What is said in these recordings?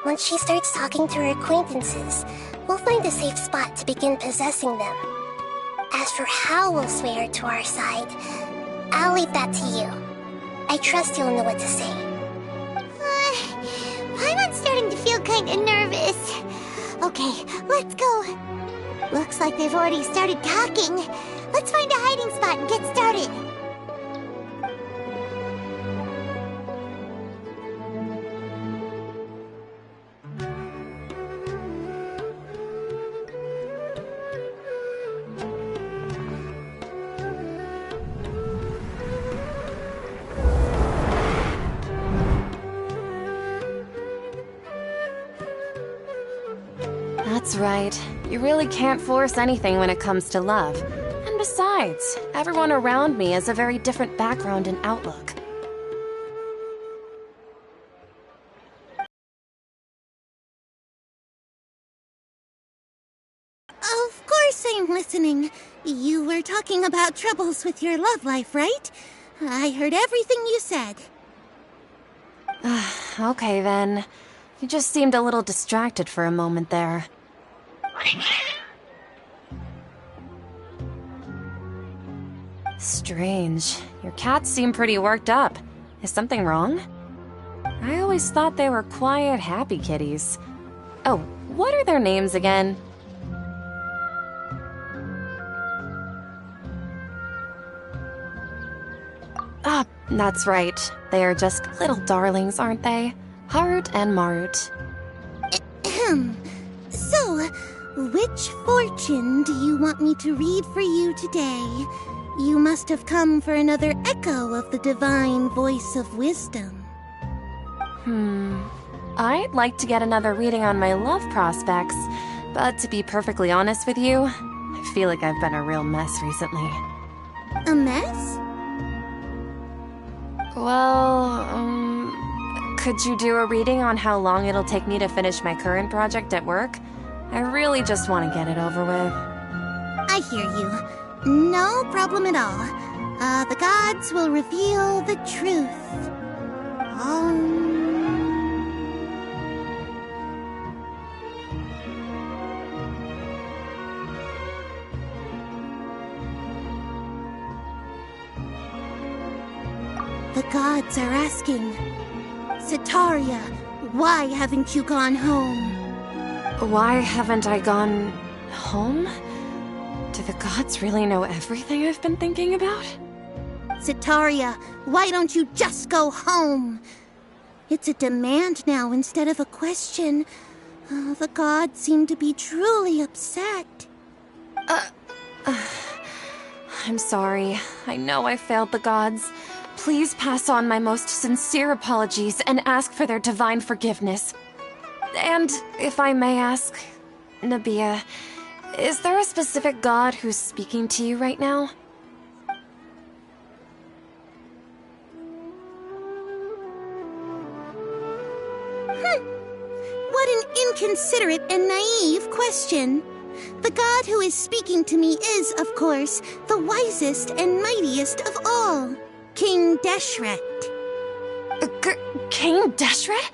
Once she starts talking to her acquaintances, we'll find a safe spot to begin possessing them. As for how we'll sway her to our side, I'll leave that to you. I trust you'll know what to say. I'm starting to feel kinda nervous. Okay, let's go. Looks like they've already started talking. Let's find a hiding spot and get started. That's right. You really can't force anything when it comes to love. And besides, everyone around me has a very different background and outlook. Of course I'm listening. You were talking about troubles with your love life, right? I heard everything you said. Okay then. You just seemed a little distracted for a moment there. Strange. Your cats seem pretty worked up. Is something wrong? I always thought they were quiet, happy kitties. Oh, what are their names again? Ah, that's right. They are just little darlings, aren't they? Harut and Marut. So, which fortune do you want me to read for you today? You must have come for another echo of the divine voice of wisdom. I'd like to get another reading on my love prospects, but to be perfectly honest with you, I feel like I've been a real mess recently. A mess? Well, could you do a reading on how long it'll take me to finish my current project at work? I really just want to get it over with. I hear you. No problem at all. The gods will reveal the truth. The gods are asking, Setaria, why haven't you gone home? Why haven't I gone home? Do the gods really know everything I've been thinking about? Setaria, why don't you just go home? It's a demand now instead of a question. The gods seem to be truly upset. I'm sorry. I know I failed the gods. Please pass on my most sincere apologies and ask for their divine forgiveness. And if I may ask, Nabia, is there a specific god who's speaking to you right now? What an inconsiderate and naive question. The god who is speaking to me is, of course, the wisest and mightiest of all, King Deshret. King Deshret?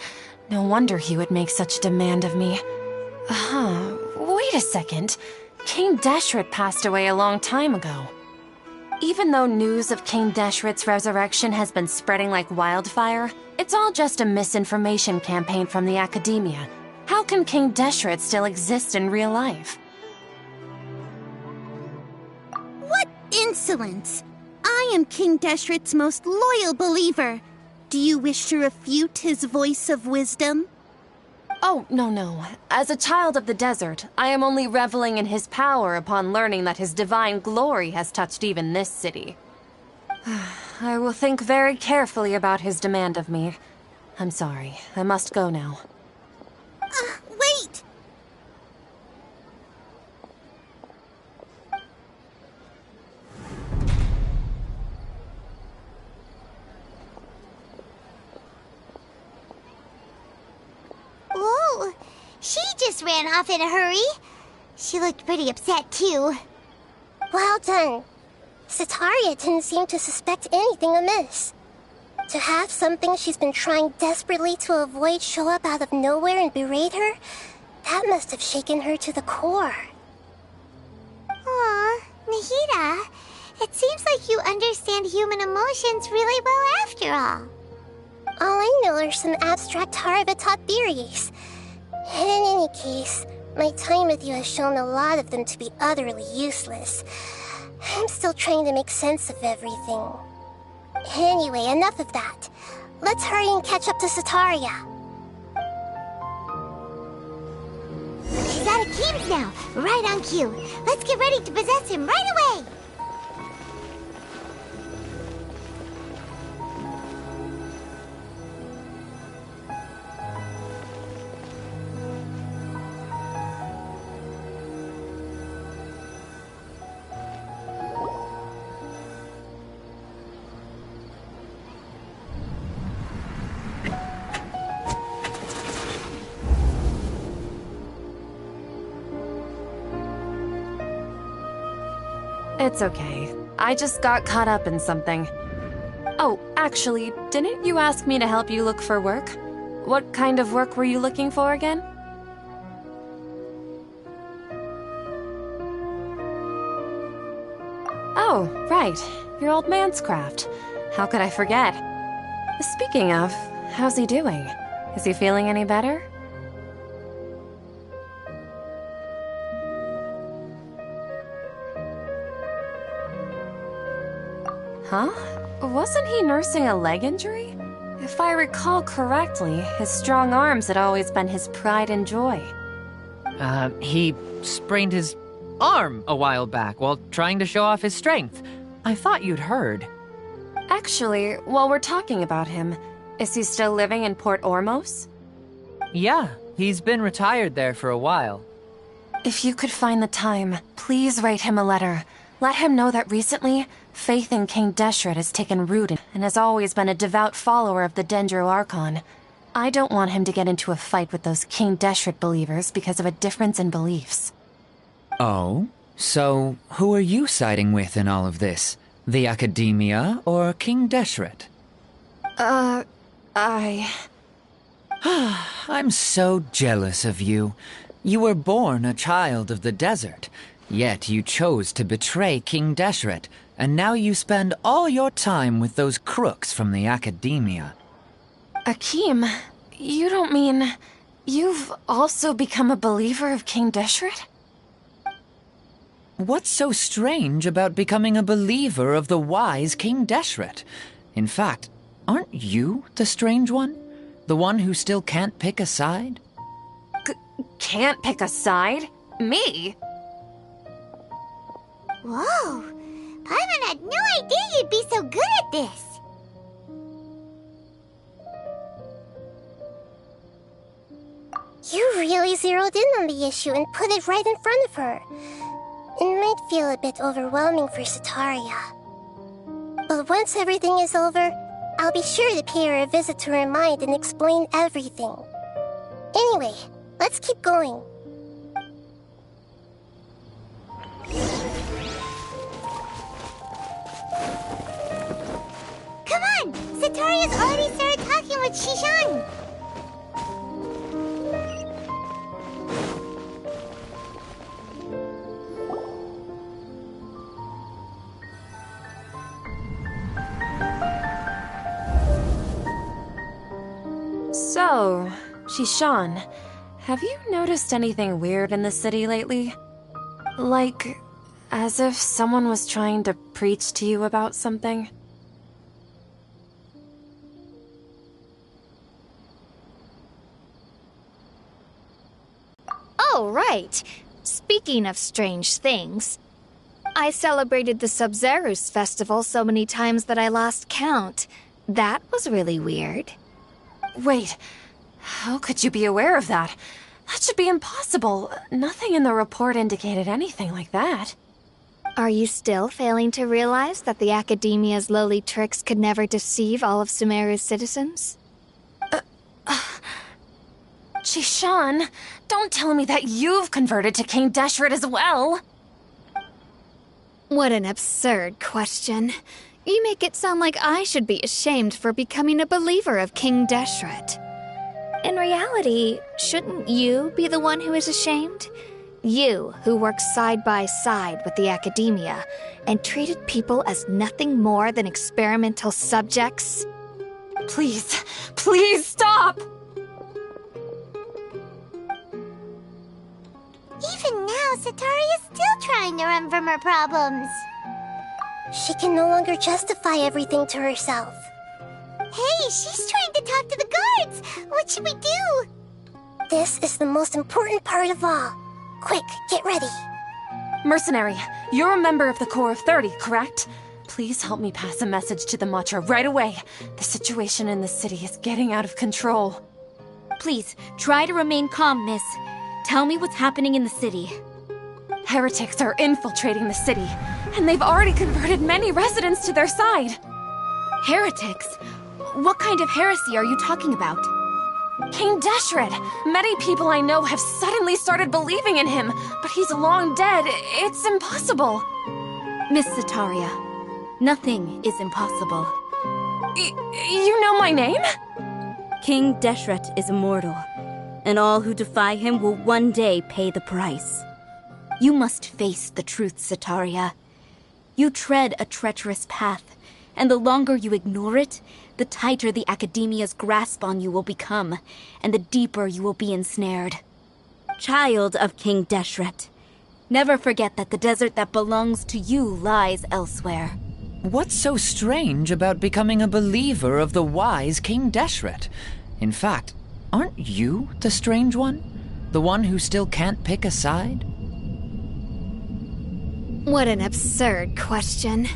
No wonder he would make such a demand of me. Wait a second. King Deshret passed away a long time ago. Even though news of King Deshret's resurrection has been spreading like wildfire, it's all just a misinformation campaign from the academia. How can King Deshret still exist in real life? What insolence! I am King Deshret's most loyal believer. Do you wish to refute his voice of wisdom? Oh, no. As a child of the desert, I am only reveling in his power upon learning that his divine glory has touched even this city. I will think very carefully about his demand of me. I'm sorry. I must go now. Wait! Oh, she just ran off in a hurry. She looked pretty upset, too. Well done. Setaria didn't seem to suspect anything amiss. To have something she's been trying desperately to avoid show up out of nowhere and berate her, that must have shaken her to the core. Aw, Nahida, it seems like you understand human emotions really well after all. All I know are some abstract Harvard-taught theories. And in any case, my time with you has shown a lot of them to be utterly useless. I'm still trying to make sense of everything. Anyway, enough of that. Let's hurry and catch up to Sataria. He's out of Keem's now, right on cue. Let's get ready to possess him right away! It's okay. I just got caught up in something. Oh, actually, didn't you ask me to help you look for work? What kind of work were you looking for again? Oh, right. Your old man's craft. How could I forget? Speaking of, how's he doing? Is he feeling any better? Huh? Wasn't he nursing a leg injury? If I recall correctly, his strong arms had always been his pride and joy. He sprained his arm a while back while trying to show off his strength. I thought you'd heard. Actually, while we're talking about him, is he still living in Port Ormos? Yeah, he's been retired there for a while. If you could find the time, please write him a letter. Let him know that recently, faith in King Deshret has taken root and has always been a devout follower of the Dendro Archon. I don't want him to get into a fight with those King Deshret believers because of a difference in beliefs. Oh? So, who are you siding with in all of this? The Academia or King Deshret? I'm so jealous of you. You were born a child of the desert, yet you chose to betray King Deshret, and now you spend all your time with those crooks from the Academia. Akeem, you don't mean... you've also become a believer of King Deshret? What's so strange about becoming a believer of the wise King Deshret? In fact, aren't you the strange one? The one who still can't pick a side? Can't pick a side? Me? Whoa! Paimon had no idea you'd be so good at this! You really zeroed in on the issue and put it right in front of her. It might feel a bit overwhelming for Sataria. But once everything is over, I'll be sure to pay her a visit to her mind and explain everything. Anyway, let's keep going. Come on! Sataria's already started talking with Shishan! So, Shishan, have you noticed anything weird in the city lately? Like, as if someone was trying to preach to you about something? Oh, right. Speaking of strange things, I celebrated the Sub-Zerus festival so many times that I lost count. That was really weird. Wait, how could you be aware of that? That should be impossible. Nothing in the report indicated anything like that. Are you still failing to realize that the Academia's lowly tricks could never deceive all of Sumeru's citizens? Shishan, don't tell me that you've converted to King Deshret as well! What an absurd question. You make it sound like I should be ashamed for becoming a believer of King Deshret. In reality, shouldn't you be the one who is ashamed? You, who worked side by side with the academia and treated people as nothing more than experimental subjects. Please, please stop! Even now, Satari is still trying to run from her problems. She can no longer justify everything to herself. Hey, she's trying to talk to the guards! What should we do? This is the most important part of all. Quick, get ready. Mercenary, you're a member of the Corps of 30, correct? Please help me pass a message to the Matcha right away. The situation in the city is getting out of control. Please, try to remain calm, miss. Tell me what's happening in the city. Heretics are infiltrating the city, and they've already converted many residents to their side. Heretics? What kind of heresy are you talking about? King Deshret! Many people I know have suddenly started believing in him, but he's long dead. It's impossible. Miss Sataria, nothing is impossible. You know my name? King Deshret is immortal, and all who defy him will one day pay the price. You must face the truth, Sataria. You tread a treacherous path, and the longer you ignore it, the tighter the Academia's grasp on you will become, and the deeper you will be ensnared. Child of King Deshret, never forget that the desert that belongs to you lies elsewhere. What's so strange about becoming a believer of the wise King Deshret? In fact, aren't you the strange one? The one who still can't pick a side? What an absurd question.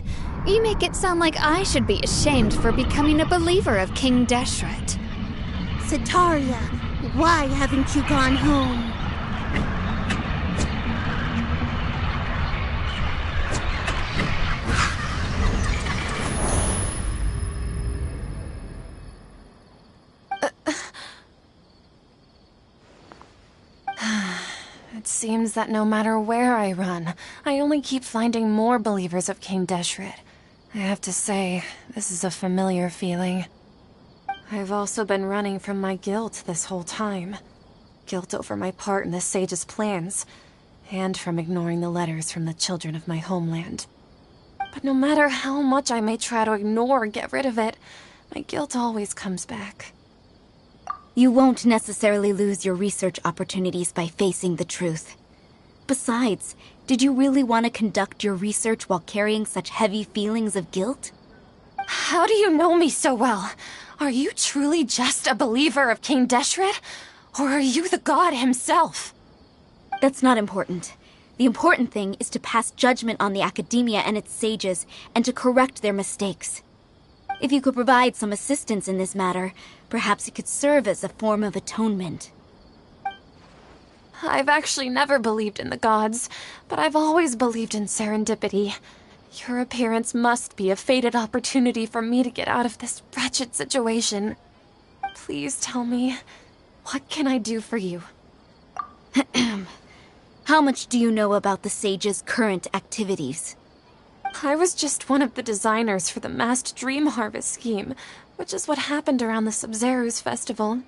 You make it sound like I should be ashamed for becoming a believer of King Deshret. Sataria, why haven't you gone home? It seems that no matter where I run, I only keep finding more believers of King Deshret. I have to say, this is a familiar feeling. I've also been running from my guilt this whole time. Guilt over my part in the Sage's plans, and from ignoring the letters from the children of my homeland. But no matter how much I may try to ignore or get rid of it, my guilt always comes back. You won't necessarily lose your research opportunities by facing the truth. Besides, did you really want to conduct your research while carrying such heavy feelings of guilt? How do you know me so well? Are you truly just a believer of King Deshret? Or are you the god himself? That's not important. The important thing is to pass judgment on the Academia and its sages, and to correct their mistakes. If you could provide some assistance in this matter, perhaps it could serve as a form of atonement. I've actually never believed in the gods, but I've always believed in serendipity. Your appearance must be a fated opportunity for me to get out of this wretched situation. Please tell me, what can I do for you? How much do you know about the sage's current activities? I was just one of the designers for the masked dream harvest scheme, which is what happened around the Sub-Zero's festival.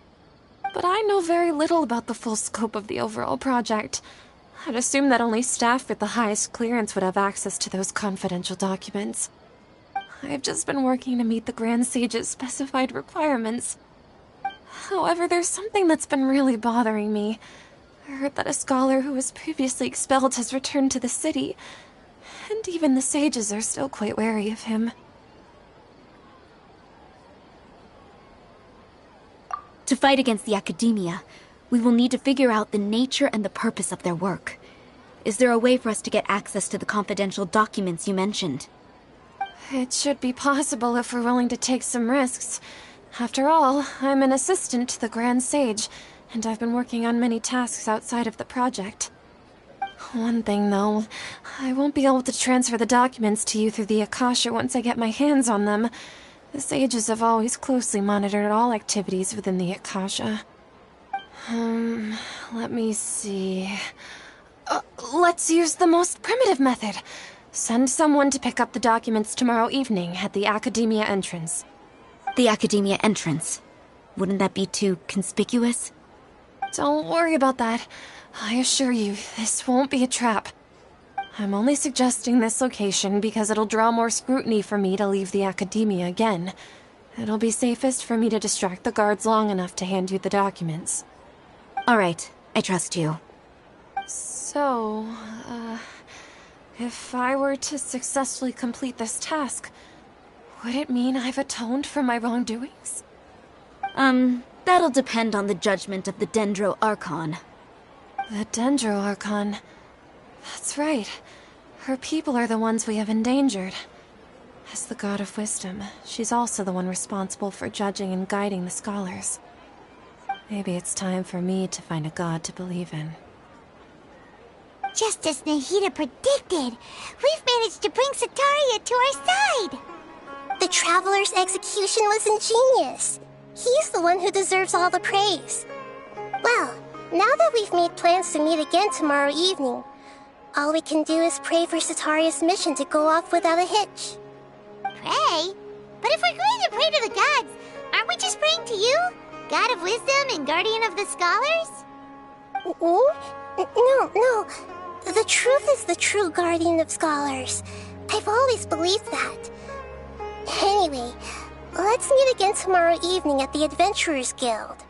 But I know very little about the full scope of the overall project. I'd assume that only staff with the highest clearance would have access to those confidential documents. I've just been working to meet the Grand Sage's specified requirements. However, there's something that's been really bothering me. I heard that a scholar who was previously expelled has returned to the city, and even the sages are still quite wary of him. To fight against the Academia, we will need to figure out the nature and the purpose of their work. Is there a way for us to get access to the confidential documents you mentioned? It should be possible if we're willing to take some risks. After all, I'm an assistant to the Grand Sage, and I've been working on many tasks outside of the project. One thing, though, I won't be able to transfer the documents to you through the Akasha once I get my hands on them. The sages have always closely monitored all activities within the Akasha. Let me see... let's use the most primitive method. Send someone to pick up the documents tomorrow evening at the Academia entrance. The Academia entrance. Wouldn't that be too conspicuous? Don't worry about that. I assure you, this won't be a trap. I'm only suggesting this location because it'll draw more scrutiny for me to leave the Academia again. It'll be safest for me to distract the guards long enough to hand you the documents. All right, I trust you. So, if I were to successfully complete this task, would it mean I've atoned for my wrongdoings? That'll depend on the judgment of the Dendro Archon. The Dendro Archon. That's right. Her people are the ones we have endangered. As the God of Wisdom, she's also the one responsible for judging and guiding the scholars. Maybe it's time for me to find a god to believe in. Just as Nahida predicted, we've managed to bring Sataria to our side! The Traveler's execution was ingenious. He's the one who deserves all the praise. Well, now that we've made plans to meet again tomorrow evening, all we can do is pray for Sataria's mission to go off without a hitch. Pray? But if we're going to pray to the gods, aren't we just praying to you? God of Wisdom and Guardian of the Scholars? No. The truth is the true Guardian of Scholars. I've always believed that. Anyway, let's meet again tomorrow evening at the Adventurers Guild.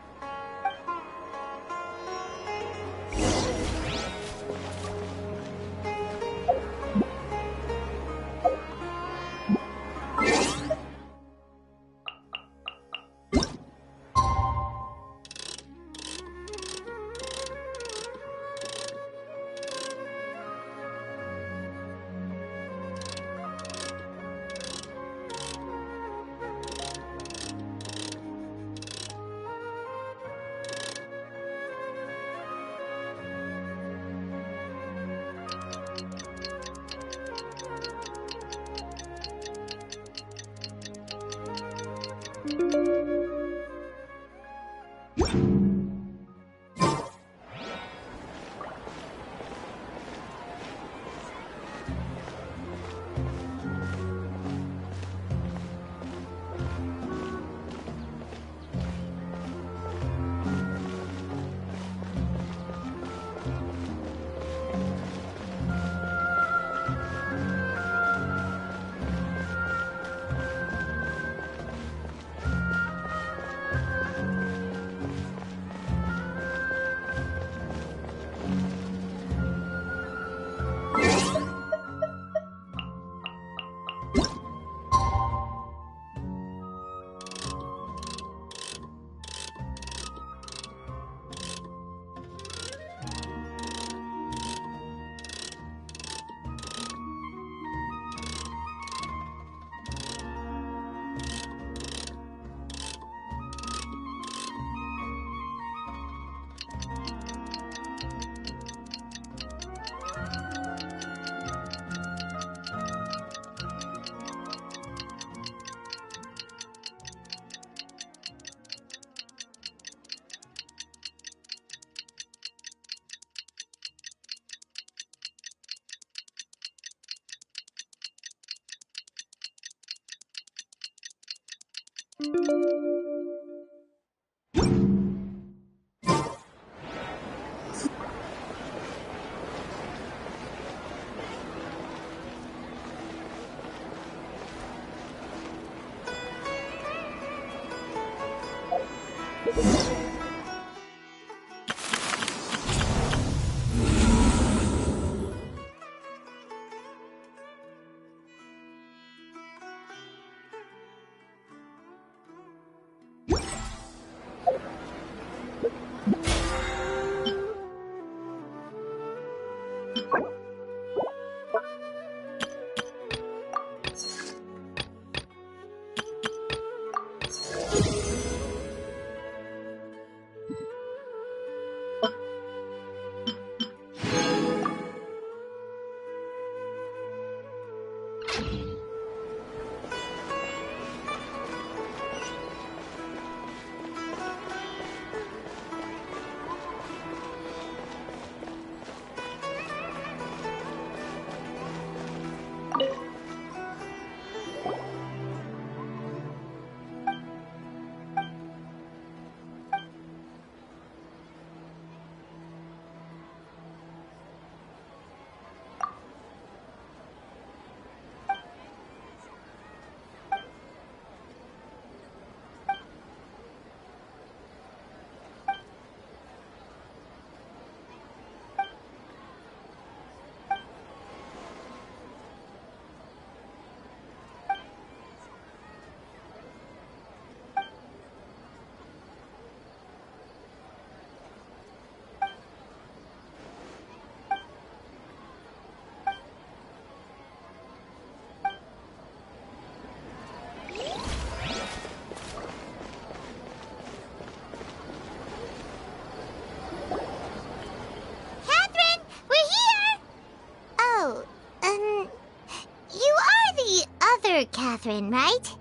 Catherine, right?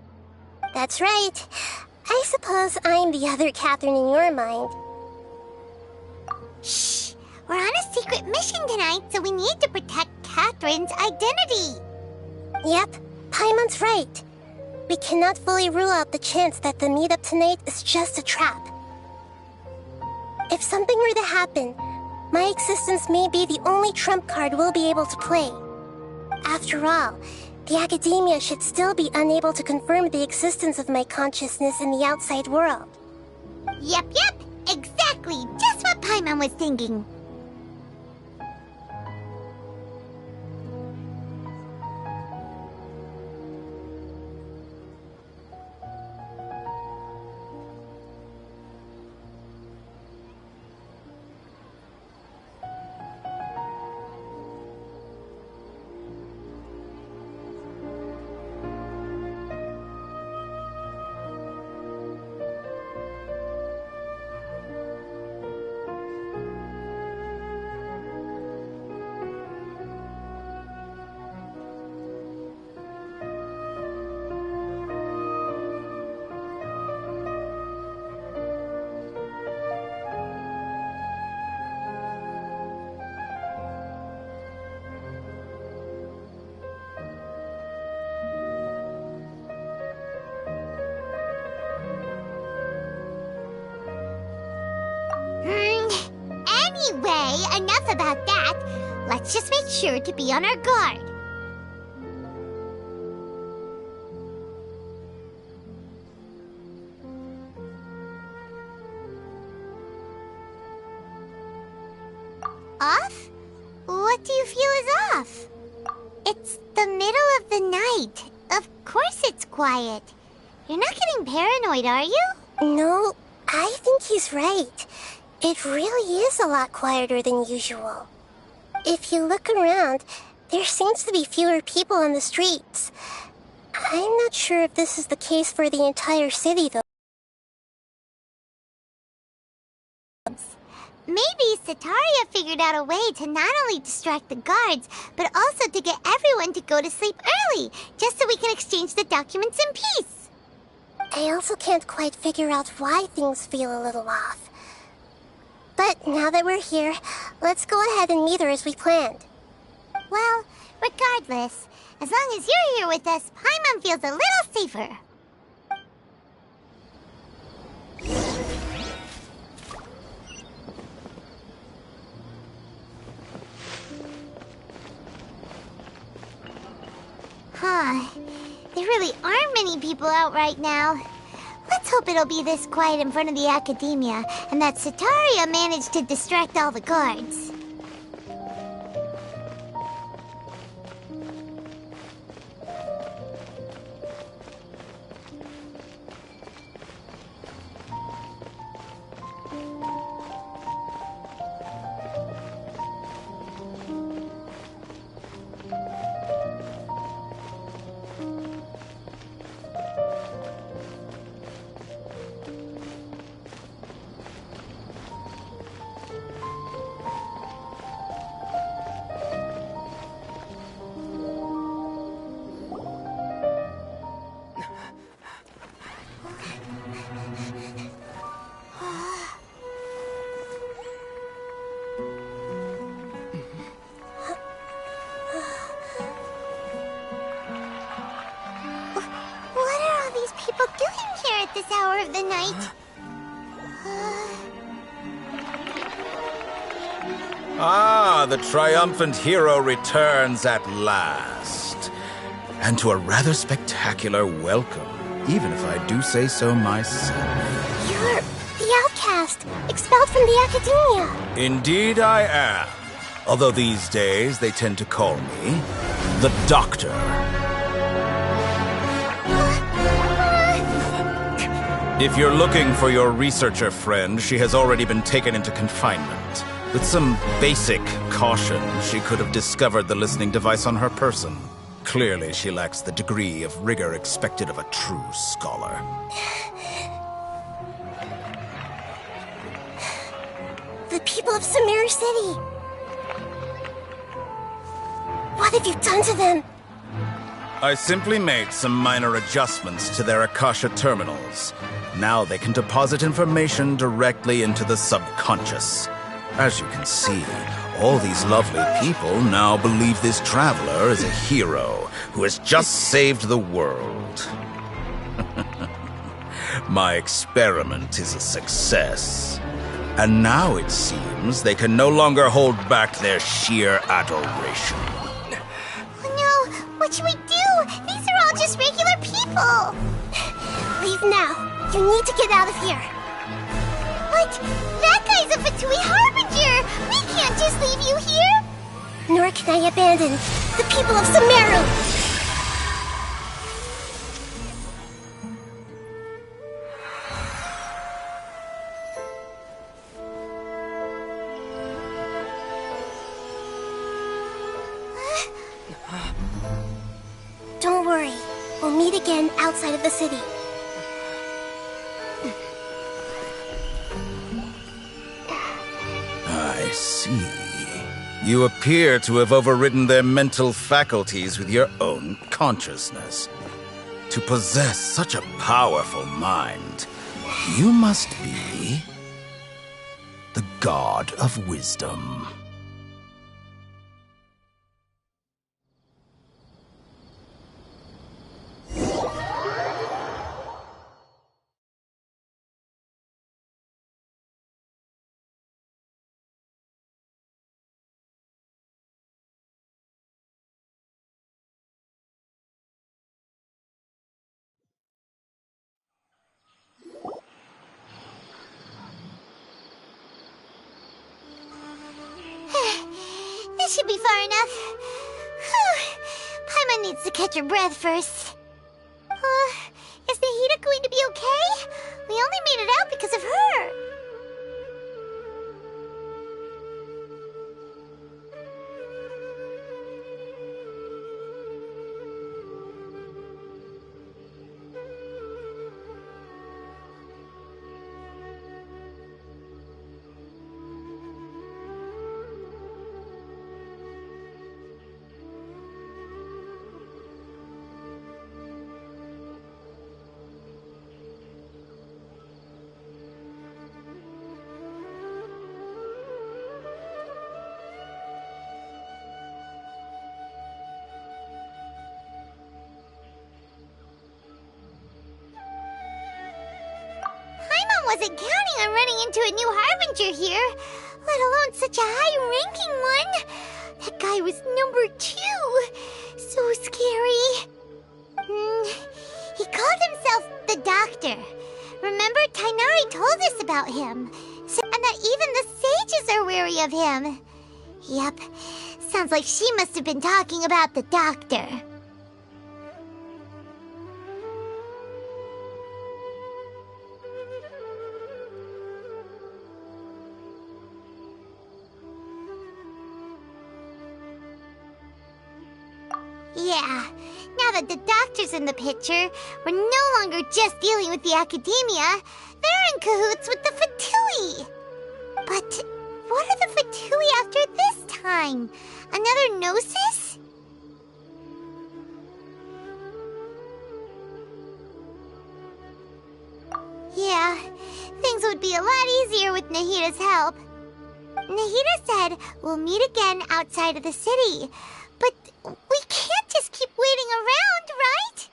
That's right. I suppose I'm the other Catherine in your mind. Shh! We're on a secret mission tonight, so we need to protect Catherine's identity. Yep, Paimon's right. We cannot fully rule out the chance that the meetup tonight is just a trap. If something were to happen, my existence may be the only trump card we'll be able to play. After all, the Academia should still be unable to confirm the existence of my consciousness in the outside world. Yep, exactly, just what Paimon was thinking. Anyway, enough about that. Let's just make sure to be on our guard. Off? What do you feel is off? It's the middle of the night. Of course it's quiet. You're not getting paranoid, are you? No, I think he's right. It really is a lot quieter than usual. If you look around, there seems to be fewer people on the streets. I'm not sure if this is the case for the entire city, though. Maybe Sataria figured out a way to not only distract the guards, but also to get everyone to go to sleep early, just so we can exchange the documents in peace. I also can't quite figure out why things feel a little off. But now that we're here, let's go ahead and meet her as we planned. Well, regardless, as long as you're here with us, Paimon feels a little safer. There really aren't many people out right now. Let's hope it'll be this quiet in front of the Academia, and that Sataria managed to distract all the guards. This hour of the night. The triumphant hero returns at last. And to a rather spectacular welcome, even if I do say so myself. You're the outcast, expelled from the Academia. Indeed I am. Although these days they tend to call me the Doctor. If you're looking for your researcher friend, she has already been taken into confinement. With some basic caution, she could have discovered the listening device on her person. Clearly, she lacks the degree of rigor expected of a true scholar. The people of Sumeru City! What have you done to them? I simply made some minor adjustments to their Akasha terminals. Now they can deposit information directly into the subconscious. As you can see, all these lovely people now believe this traveler is a hero who has just saved the world. My experiment is a success. And now it seems they can no longer hold back their sheer adoration. Oh no! What should we do? These are all just regular people! Leave now. You need to get out of here. What? That guy's a Fatui Harbinger! We can't just leave you here! Nor can I abandon the people of Sumeru! Don't worry. We'll meet again outside of the city. I see. You appear to have overridden their mental faculties with your own consciousness. To possess such a powerful mind, you must be the God of Wisdom. This should be far enough. Whew. Paimon needs to catch her breath first. Is Nahida going to be okay? We only made it out because of her. Wasn't counting on running into a new Harbinger here, let alone such a high-ranking one. That guy was number 2. So scary. He called himself the Doctor. Remember, Tainari told us about him. And that even the sages are wary of him. Yep, sounds like she must have been talking about the Doctor. Yeah, now that the Doctor's in the picture, we're no longer just dealing with the Academia. They're in cahoots with the Fatui. But what are the Fatui after this time? Another Gnosis? Yeah, things would be a lot easier with Nahida's help. Nahida said we'll meet again outside of the city. But we can't just keep waiting around, right?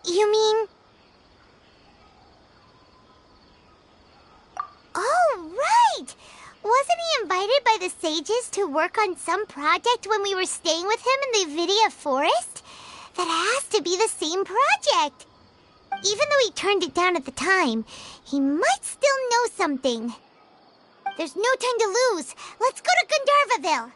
You mean... Oh, right! Wasn't he invited by the sages to work on some project when we were staying with him in the Vidia Forest? That has to be the same project. Even though he turned it down at the time, he might still know something. There's no time to lose. Let's go to Gandharvaville.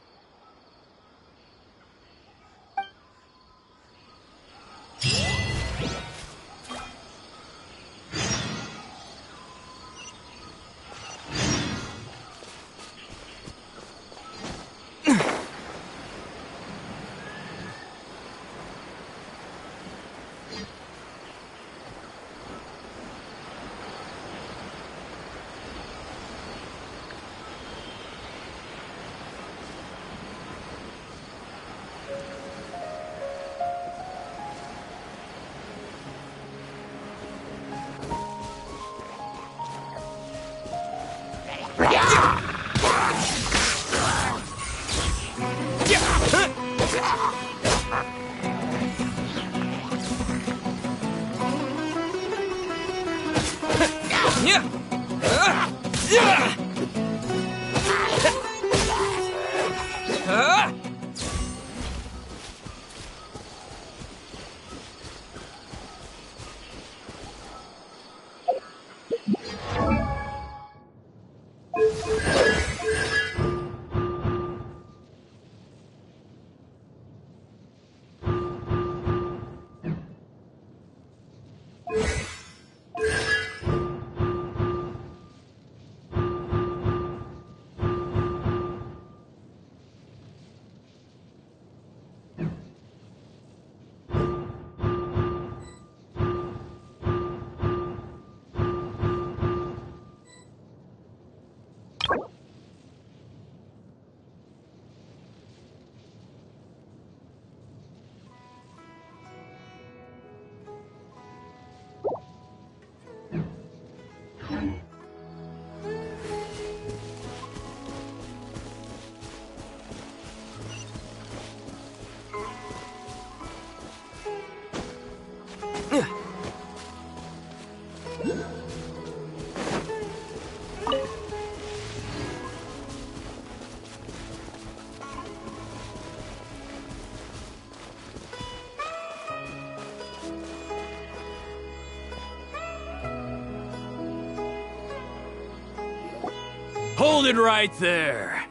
Hold it right there.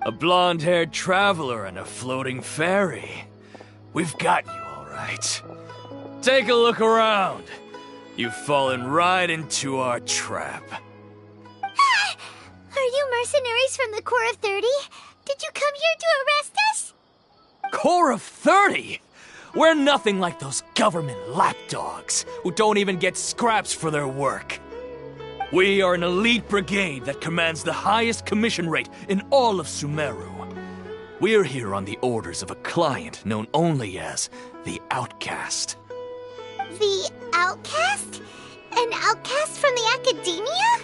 A blonde-haired traveler and a floating fairy. We've got you, all right. Take a look around. You've fallen right into our trap. Are you mercenaries from the Corps of 30? Did you come here to arrest us? Corps of 30? We're nothing like those government lapdogs who don't even get scraps for their work. We are an elite brigade that commands the highest commission rate in all of Sumeru. We're here on the orders of a client known only as the Outcast. The Outcast? An outcast from the Academia?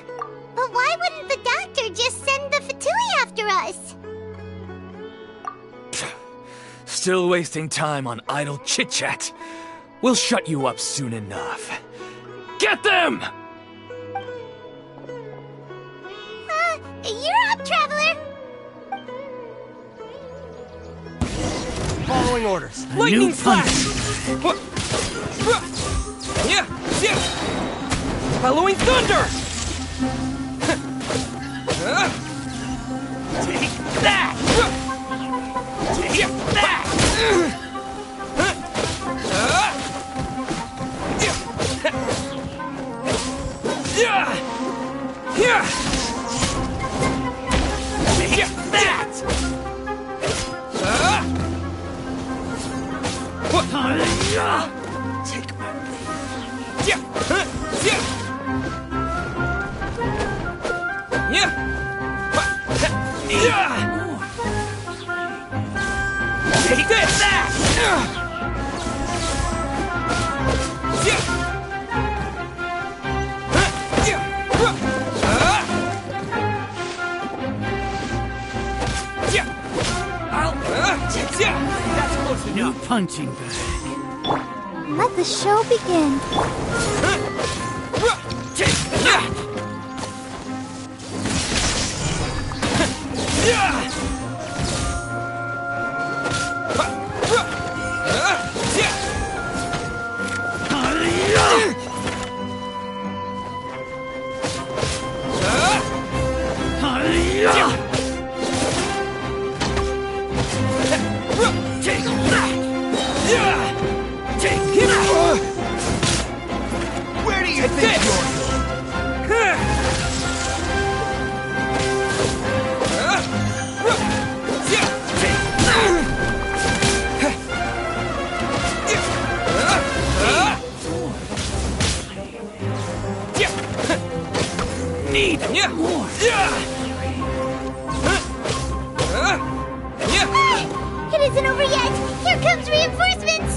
But why wouldn't the doctor just send the Fatui after us? Still wasting time on idle chit-chat. We'll shut you up soon enough. Get them! You're up, Traveler! Following orders. Lightning flash! Following thunder! Take that! Take that! Take that! Take my Take that! That's close enough. New punching bag. Let the show begin. Take that! Where do you think you're Need more. It isn't over yet! Here comes reinforcements!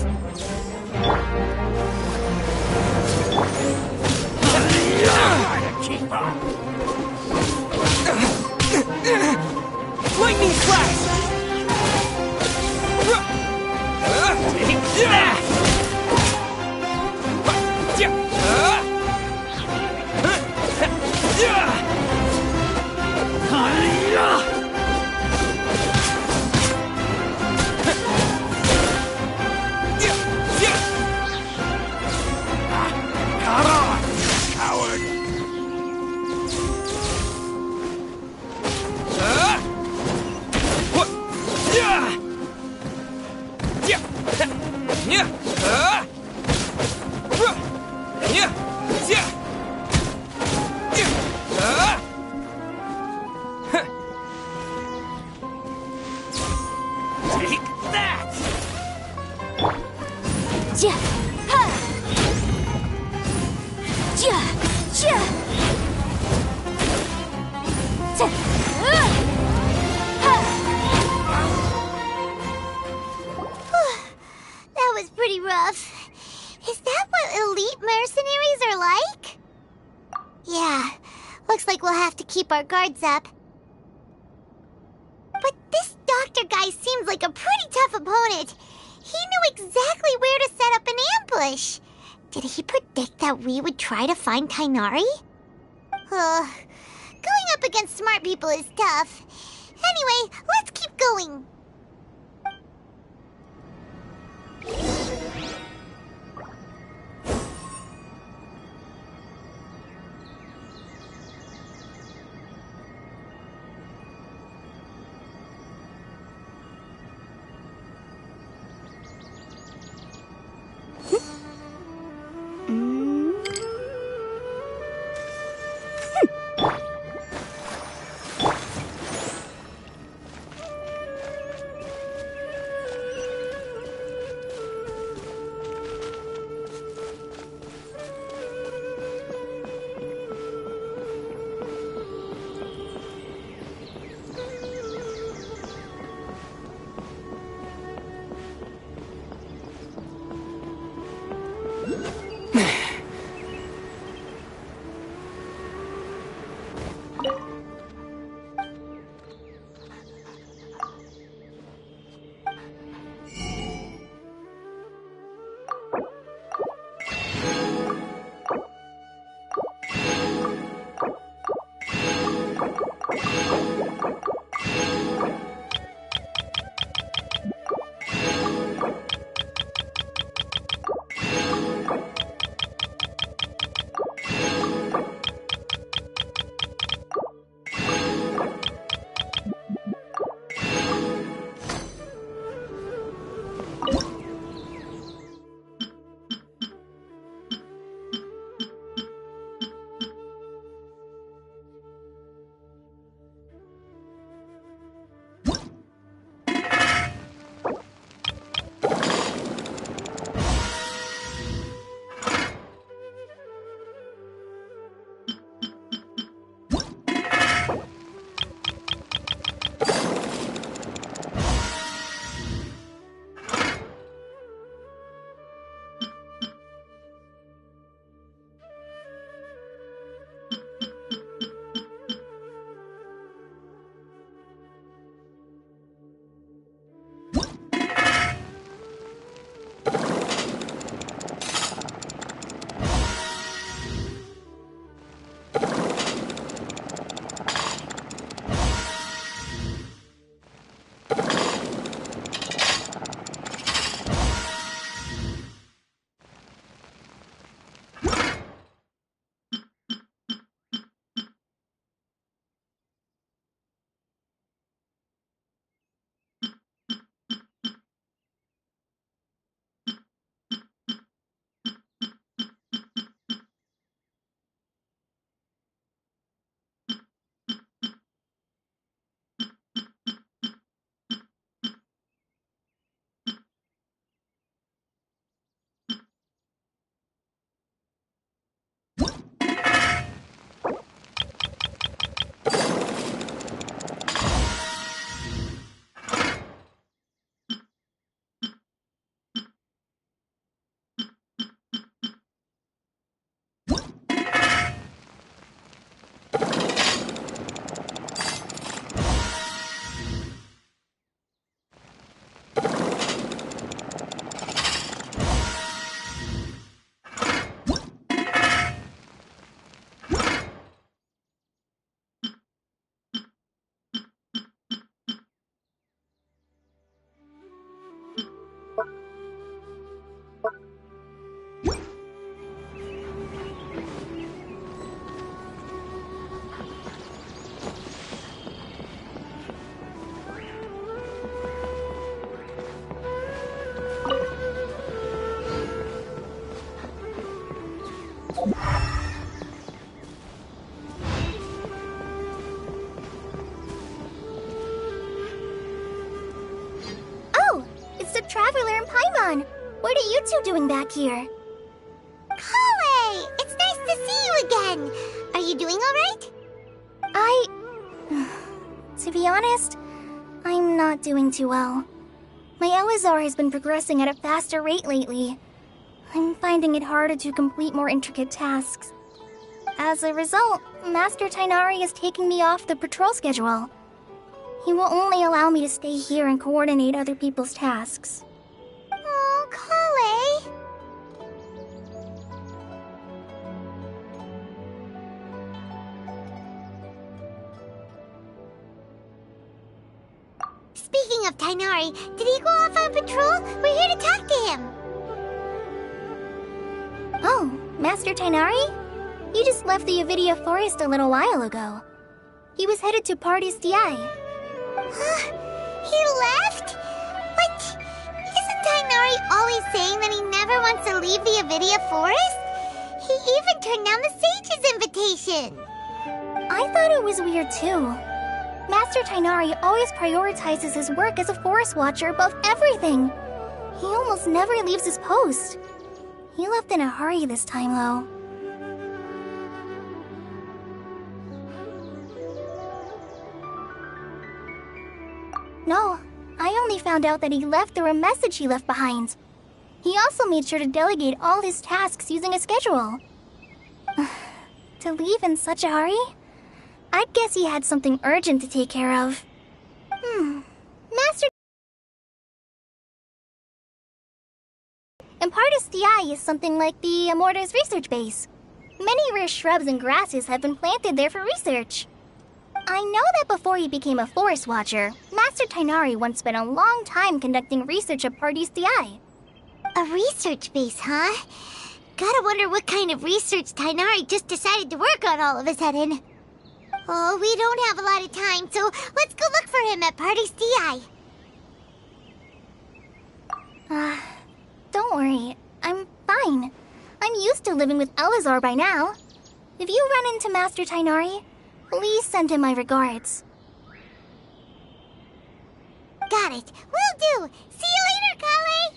That was pretty rough. Is that what elite mercenaries are like? Yeah, looks like we'll have to keep our guards up. But this doctor guy seems like a pretty tough opponent. He knew exactly where to set up an ambush. Did he predict that we would try to find Tainari? Going up against smart people is tough. Anyway, let's keep going. Traveler and Paimon, what are you two doing back here? Kale, it's nice to see you again. Are you doing all right? To be honest, I'm not doing too well. My Elazar has been progressing at a faster rate lately. I'm finding it harder to complete more intricate tasks. As a result, Master Tainari is taking me off the patrol schedule. He will only allow me to stay here and coordinate other people's tasks. Oh, Kale! Speaking of Tainari, did he go off on patrol? We're here to talk to him. Oh, Master Tainari? He just left the Avidia Forest a little while ago. He was headed to Party's DI. He left? But isn't Tainari always saying that he never wants to leave the Avidia Forest? He even turned down the Sage's invitation. I thought it was weird too. Master Tainari always prioritizes his work as a forest watcher above everything. He almost never leaves his post. He left in a hurry this time, though. No, I only found out that he left through a message he left behind. He also made sure to delegate all his tasks using a schedule. To leave in such a hurry? I'd guess he had something urgent to take care of. Master... Impartus DI is something like the Amorta's research base. Many rare shrubs and grasses have been planted there for research. I know that before he became a forest watcher, Master Tainari once spent a long time conducting research at Party's DI. A research base, huh? Gotta wonder what kind of research Tainari just decided to work on all of a sudden. Oh, we don't have a lot of time, so let's go look for him at Party's DI. Don't worry. I'm fine. I'm used to living with Elazar by now. If you run into Master Tainari, please send him my regards. Got it. Will do. See you later, Kale.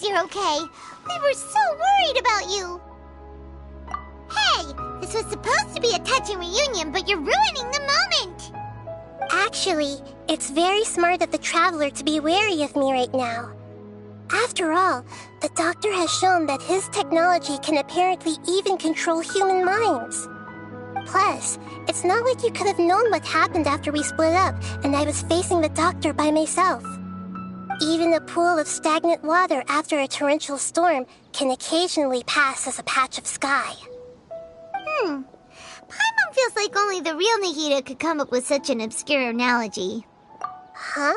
you're okay. We were so worried about you. Hey, this was supposed to be a touching reunion, but you're ruining the moment. Actually, it's very smart of the Traveler to be wary of me right now. After all, the Doctor has shown that his technology can apparently even control human minds. Plus, it's not like you could have known what happened after we split up and I was facing the Doctor by myself. Even a pool of stagnant water after a torrential storm can occasionally pass as a patch of sky. Paimon feels like only the real Nahida could come up with such an obscure analogy. Huh?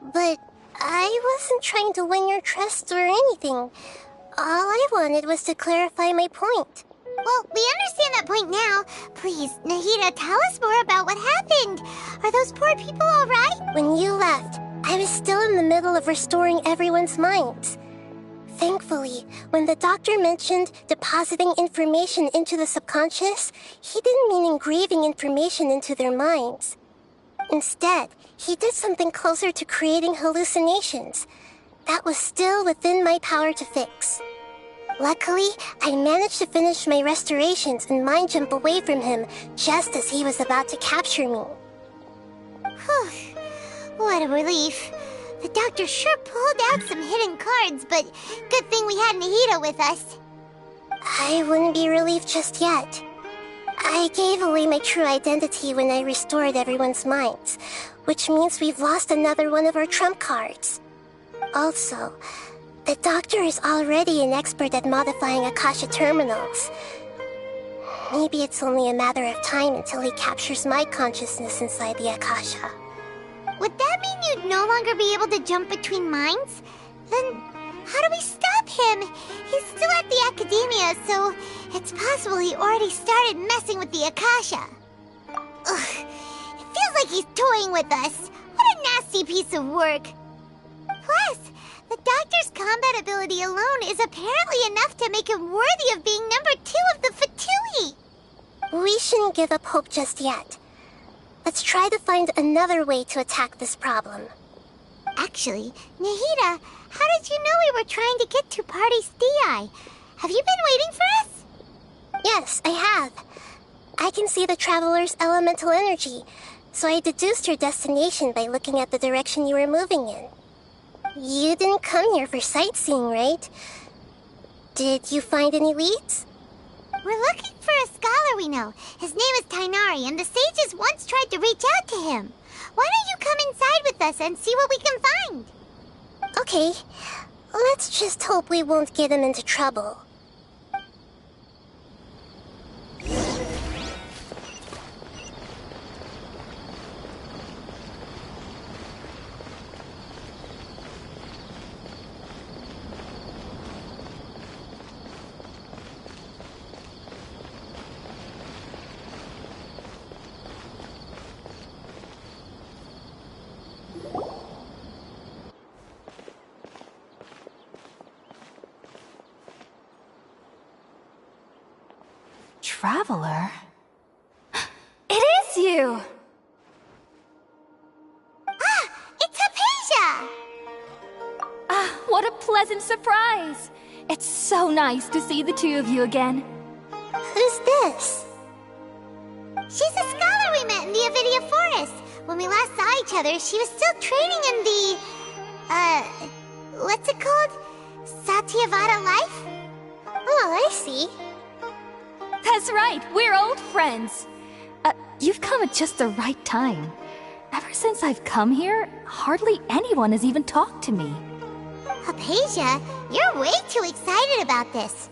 But I wasn't trying to win your trust or anything. All I wanted was to clarify my point. Well, we understand that point now. Please, Nahida, tell us more about what happened. Are those poor people all right? When you left, I was still in the middle of restoring everyone's minds. Thankfully, when the Doctor mentioned depositing information into the subconscious, he didn't mean engraving information into their minds. Instead, he did something closer to creating hallucinations. That was still within my power to fix. Luckily, I managed to finish my restorations and mind jump away from him just as he was about to capture me. Whew. What a relief. The Doctor sure pulled out some hidden cards, but good thing we had Nahida with us. I wouldn't be relieved just yet. I gave away my true identity when I restored everyone's minds, which means we've lost another one of our trump cards. Also, the Doctor is already an expert at modifying Akasha terminals. Maybe it's only a matter of time until he captures my consciousness inside the Akasha. Would that mean you'd no longer be able to jump between minds? Then how do we stop him? He's still at the academia, so it's possible he already started messing with the Akasha. Ugh, it feels like he's toying with us. What a nasty piece of work. Plus, the Doctor's combat ability alone is apparently enough to make him worthy of being number 2 of the Fatui. We shouldn't give up hope just yet. Let's try to find another way to attack this problem. Actually, Nahida, how did you know we were trying to get to Party's Di? Have you been waiting for us? Yes, I have. I can see the Traveler's elemental energy, so I deduced your destination by looking at the direction you were moving in. You didn't come here for sightseeing, right? Did you find any leads? We're looking for a scholar we know. His name is Tainari, and the sages once tried to reach out to him. Why don't you come inside with us and see what we can find? Okay, let's just hope we won't get him into trouble. Traveler? It is you! Ah, it's Hypatia! Ah, what a pleasant surprise! It's so nice to see the two of you again. Who's this? She's a scholar we met in the Avidia Forest. When we last saw each other, she was still training in the... what's it called? Satyavada life? Oh, I see. That's right, we're old friends. You've come at just the right time. Ever since I've come here, hardly anyone has even talked to me. Hypatia, you're way too excited about this.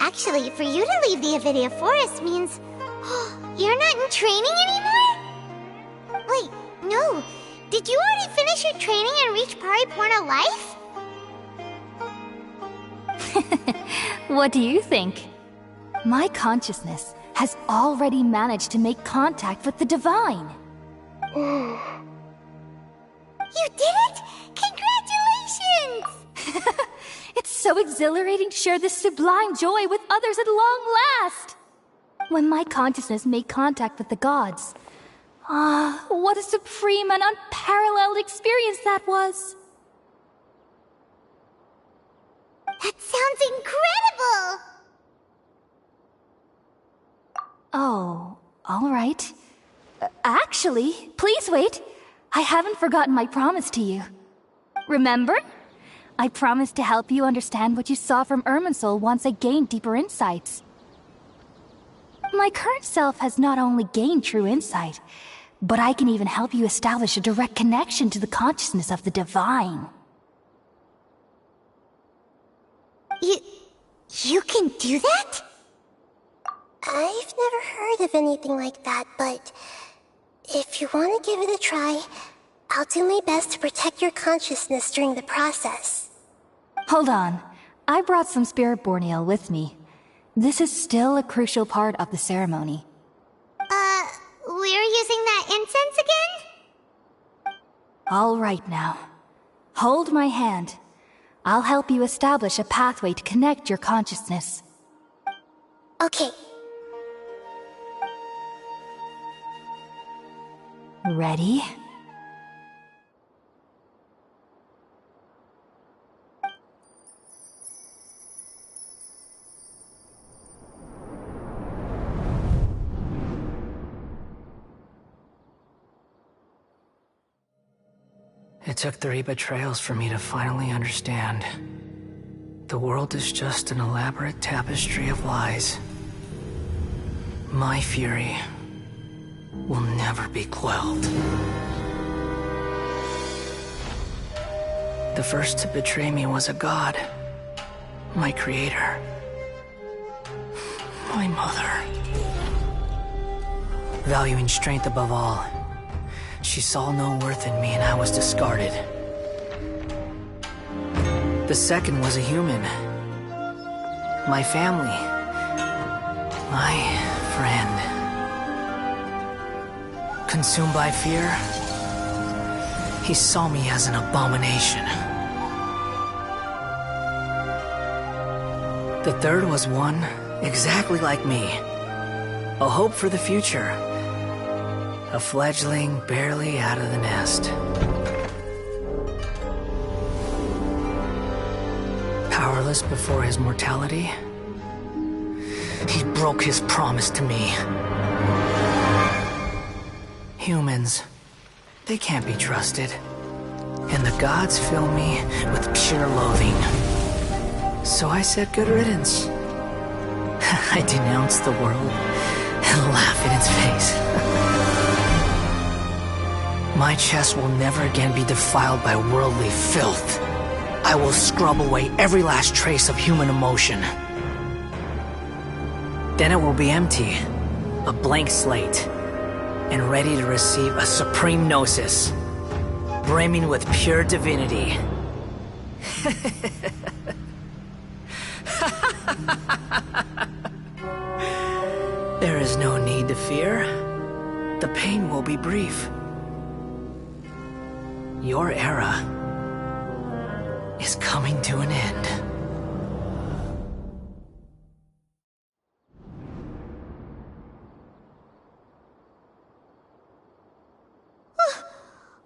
Actually, for you to leave the Avidia Forest means... you're not in training anymore? Wait, no. Did you already finish your training and reach Paripurna life? What do you think? My consciousness has already managed to make contact with the divine. You did it! Congratulations! It's so exhilarating to share this sublime joy with others at long last! When my consciousness made contact with the gods, what a supreme and unparalleled experience that was! That sounds incredible! Oh, all right. Actually, please wait. I haven't forgotten my promise to you. Remember? I promised to help you understand what you saw from Irminsul once I gained deeper insights. My current self has not only gained true insight, but I can even help you establish a direct connection to the consciousness of the divine. You can do that? I've never heard of anything like that, but if you want to give it a try, I'll do my best to protect your consciousness during the process. Hold on. I brought some spirit-born ale with me. This is still a crucial part of the ceremony. We're using that incense again? All right now. Hold my hand. I'll help you establish a pathway to connect your consciousness. Okay. Ready? It took 3 betrayals for me to finally understand. The world is just an elaborate tapestry of lies. My fury will never be quelled. The first to betray me was a god. My creator. My mother. Valuing strength above all, she saw no worth in me and I was discarded. The second was a human. My family. My friend. Consumed by fear, he saw me as an abomination. The third was one exactly like me. A hope for the future. A fledgling barely out of the nest. Powerless before his mortality, he broke his promise to me. Humans, they can't be trusted. And the gods fill me with pure loathing. So I said good riddance. I denounced the world and laugh in its face. My chest will never again be defiled by worldly filth. I will scrub away every last trace of human emotion. Then it will be empty, a blank slate, and ready to receive a supreme gnosis, brimming with pure divinity. There is no need to fear. The pain will be brief. Your era is coming to an end.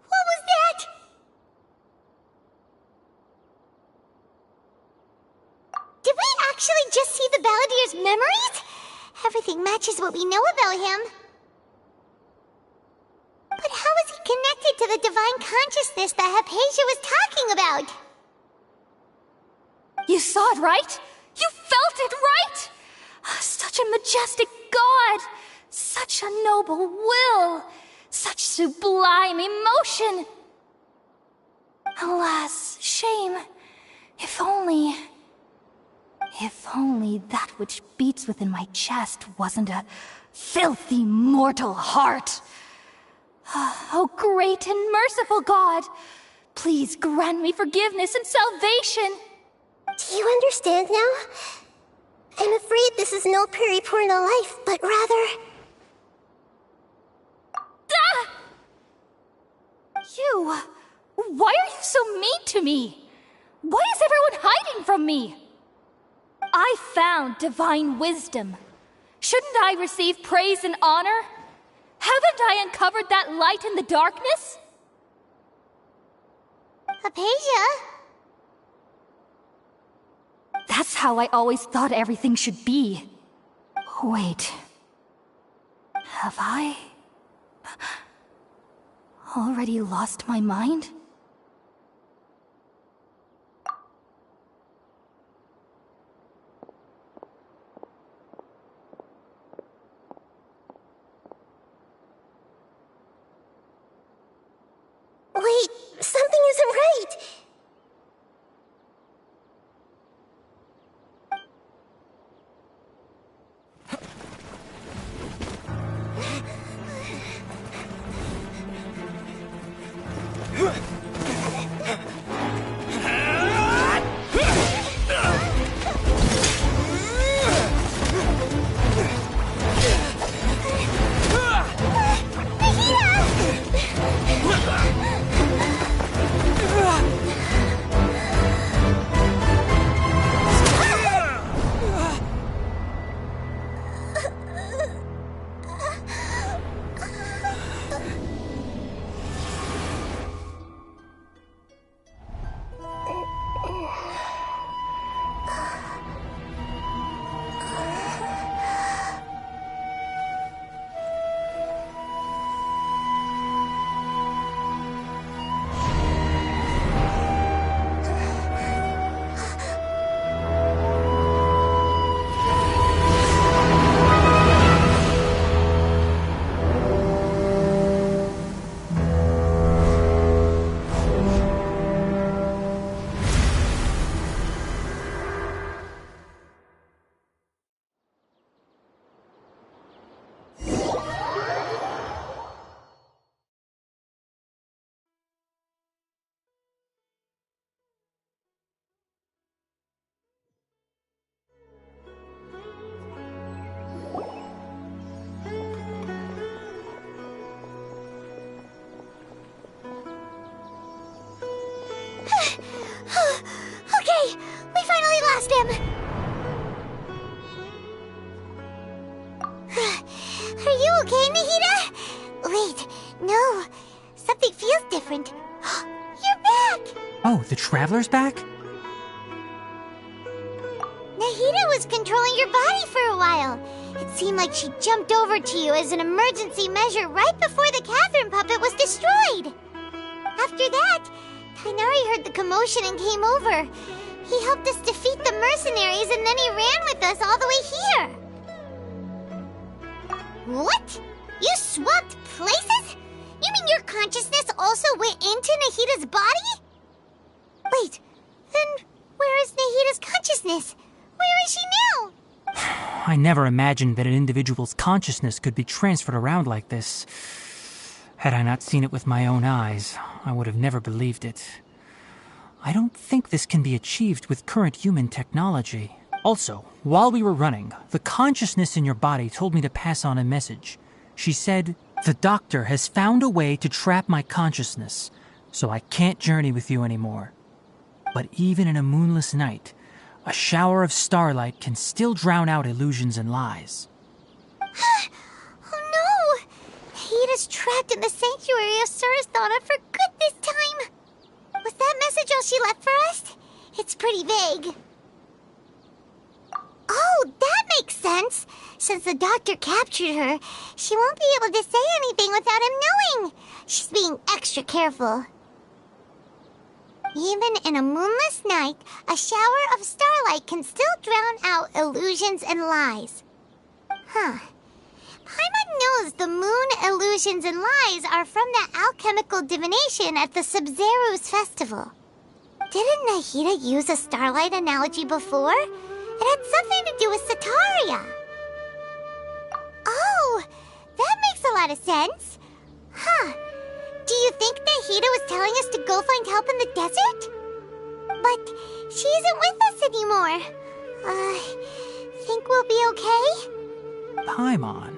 What was that? Did we actually just see the Balladier's memories? Everything matches what we know about him. But how is he connected to the divine consciousness that Hypatia was talking about? You saw it, right? You felt it, right? Such a majestic god! Such a noble will! Such sublime emotion! Alas, shame. If only that which beats within my chest wasn't a filthy mortal heart. Oh, great and merciful God, please grant me forgiveness and salvation. Do you understand now? I'm afraid this is no Purna life, but rather... Ah! You! Why are you so mean to me? Why is everyone hiding from me? I found divine wisdom. Shouldn't I receive praise and honor? Haven't I uncovered that light in the darkness? Hypatia? That's how I always thought everything should be. Wait. Have I already lost my mind? Wait, something isn't right. Okay, we finally lost him. Are you okay, Nahida? Wait, no. Something feels different. You're back! Oh, the Traveler's back? Nahida was controlling your body for a while. It seemed like she jumped over to you as an emergency measure right before the Catherine puppet was destroyed. After that, Kainari heard the commotion and came over. He helped us defeat the mercenaries and then he ran with us all the way here. What? You swapped places? You mean your consciousness also went into Nahida's body? Wait, then where is Nahida's consciousness? Where is she now? I never imagined that an individual's consciousness could be transferred around like this. Had I not seen it with my own eyes, I would have never believed it. I don't think this can be achieved with current human technology. Also, while we were running, the consciousness in your body told me to pass on a message. She said, "The doctor has found a way to trap my consciousness, so I can't journey with you anymore." But even in a moonless night, a shower of starlight can still drown out illusions and lies. Oh no! Nahida's trapped in the sanctuary of Surasthana for good this time. Was that message all she left for us? It's pretty vague. Oh, that makes sense. Since the doctor captured her, she won't be able to say anything without him knowing. She's being extra careful. Even in a moonless night, a shower of starlight can still drown out illusions and lies. Huh. Paimon knows the moon illusions and lies are from the alchemical divination at the Sub-Zero's festival. Didn't Nahida use a starlight analogy before? It had something to do with Sataria. Oh, that makes a lot of sense. Huh. Do you think Nahida was telling us to go find help in the desert? But she isn't with us anymore. Think we'll be okay? Paimon,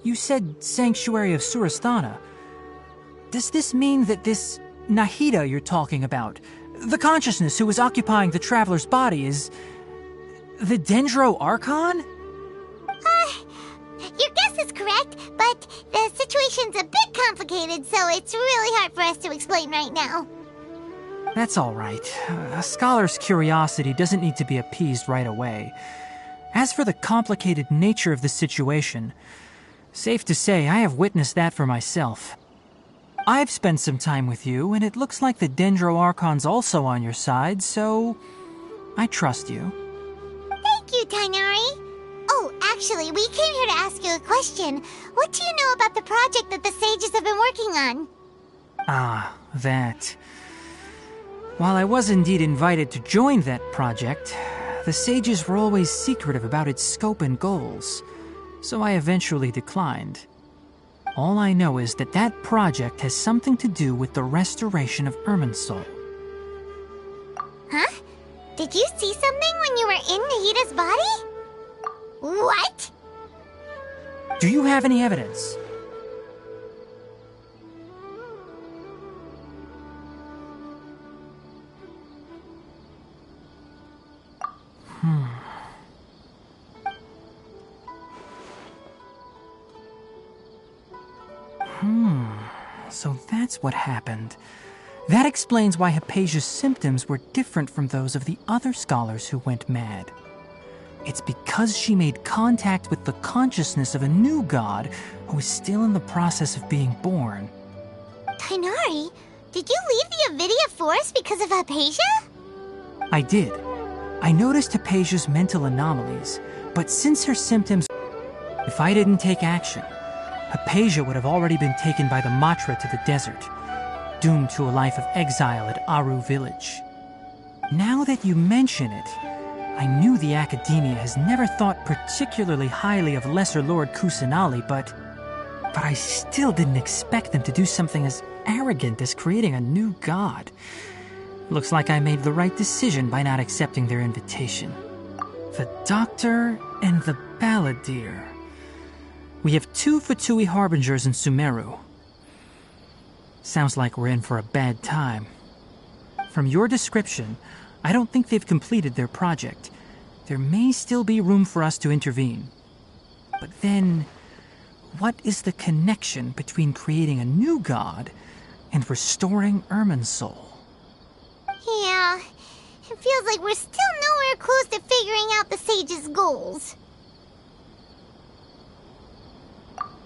you said Sanctuary of Surasthana. Does this mean that this Nahida you're talking about, the consciousness who was occupying the Traveler's body, is the Dendro Archon? Your guess is correct, but the situation's a bit complicated, so it's really hard for us to explain right now. That's all right. A scholar's curiosity doesn't need to be appeased right away. As for the complicated nature of the situation, safe to say I have witnessed that for myself. I've spent some time with you, and it looks like the Dendro Archon's also on your side, so I trust you. Thank you, Tainari. Oh, actually, we came here to ask you a question. What do you know about the project that the sages have been working on? Ah, that. While I was indeed invited to join that project, the sages were always secretive about its scope and goals, so I eventually declined. All I know is that that project has something to do with the restoration of Irminsul. Huh? Did you see something when you were in Nahita's body? What? Do you have any evidence? So that's what happened. That explains why Hypatia's symptoms were different from those of the other scholars who went mad. It's because she made contact with the consciousness of a new god who is still in the process of being born. Tainari, did you leave the Avidia Forest because of Hypatia? I did. I noticed Hypatia's mental anomalies, but since her symptoms... If I didn't take action, Hypatia would have already been taken by the Matra to the desert, doomed to a life of exile at Aru village. Now that you mention it, I knew the Academia has never thought particularly highly of Lesser Lord Kusanali, but I still didn't expect them to do something as arrogant as creating a new god. Looks like I made the right decision by not accepting their invitation. The Doctor and the Balladeer. We have 2 Fatui Harbingers in Sumeru. Sounds like we're in for a bad time. From your description, I don't think they've completed their project. There may still be room for us to intervene. But then, what is the connection between creating a new god and restoring Irminsul? Yeah, it feels like we're still nowhere close to figuring out the sage's goals.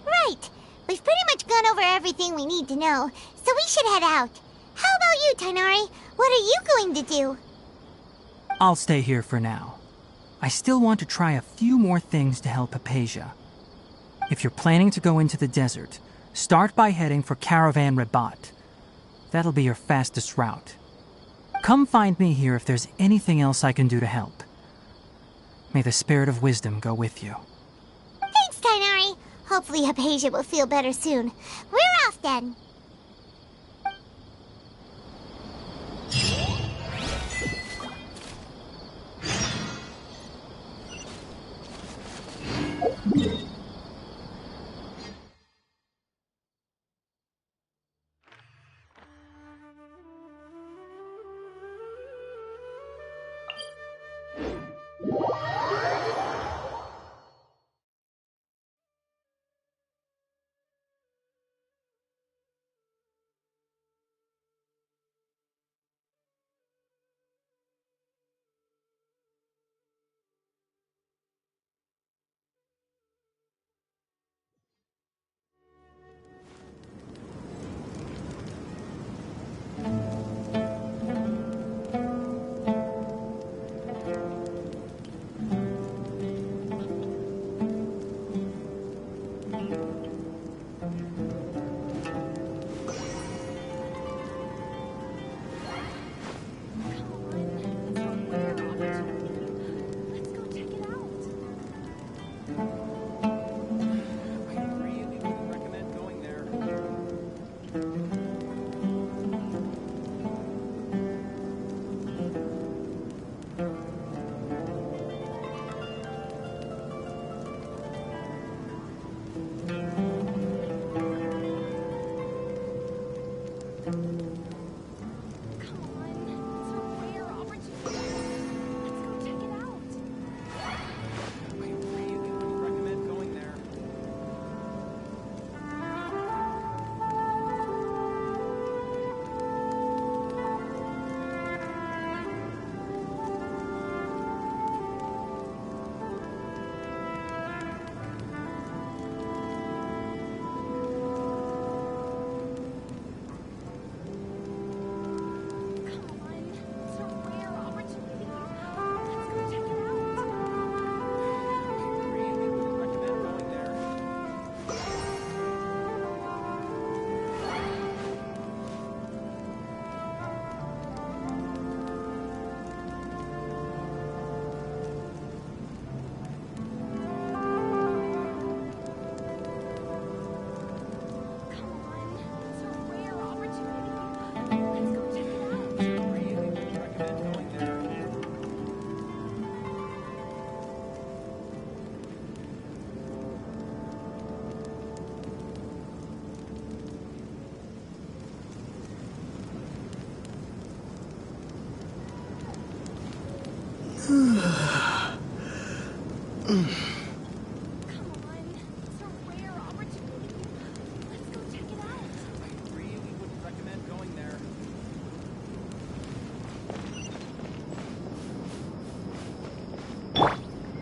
Right, we've pretty much gone over everything we need to know, so we should head out. How about you, Tainari? What are you going to do? I'll stay here for now. I still want to try a few more things to help Hypatia. If you're planning to go into the desert, start by heading for Caravan Rabat. That'll be your fastest route. Come find me here if there's anything else I can do to help. May the spirit of wisdom go with you. Thanks, Tainari. Hopefully Hypatia will feel better soon. We're off then.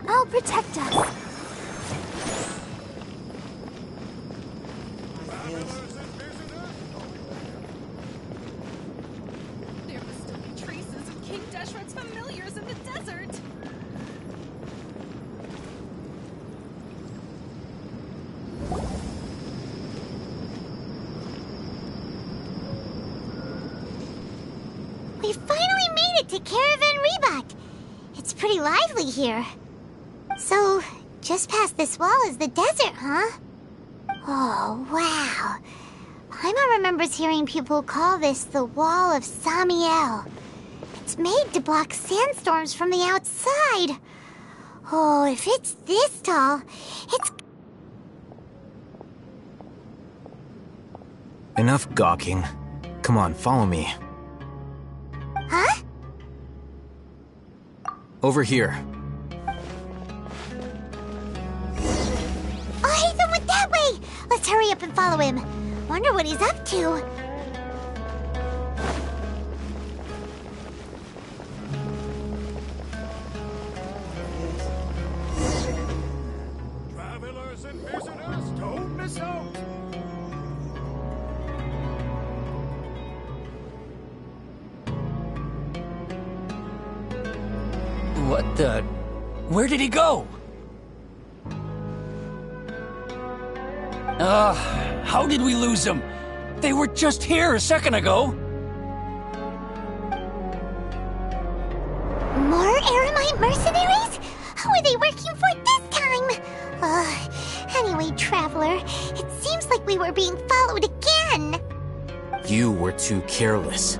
I'll protect us. There must still be traces of King Deshret's familiars in the desert. We finally made it to Caravan Rebot. It's pretty lively here. So, just past this wall is the desert, huh? Oh, wow. Paimon remembers hearing people call this the Wall of Samiel. It's made to block sandstorms from the outside. Oh, if it's this tall, it's... Enough gawking. Come on, follow me. Huh? Over here. Oh, Ethan went that way! Let's hurry up and follow him. Wonder what he's up to. Travelers and visitors, don't miss out. What the... Where did he go? How did we lose them? They were just here a second ago. More Eremite mercenaries? Who are they working for this time? Anyway, Traveler, it seems like we were being followed again. You were too careless.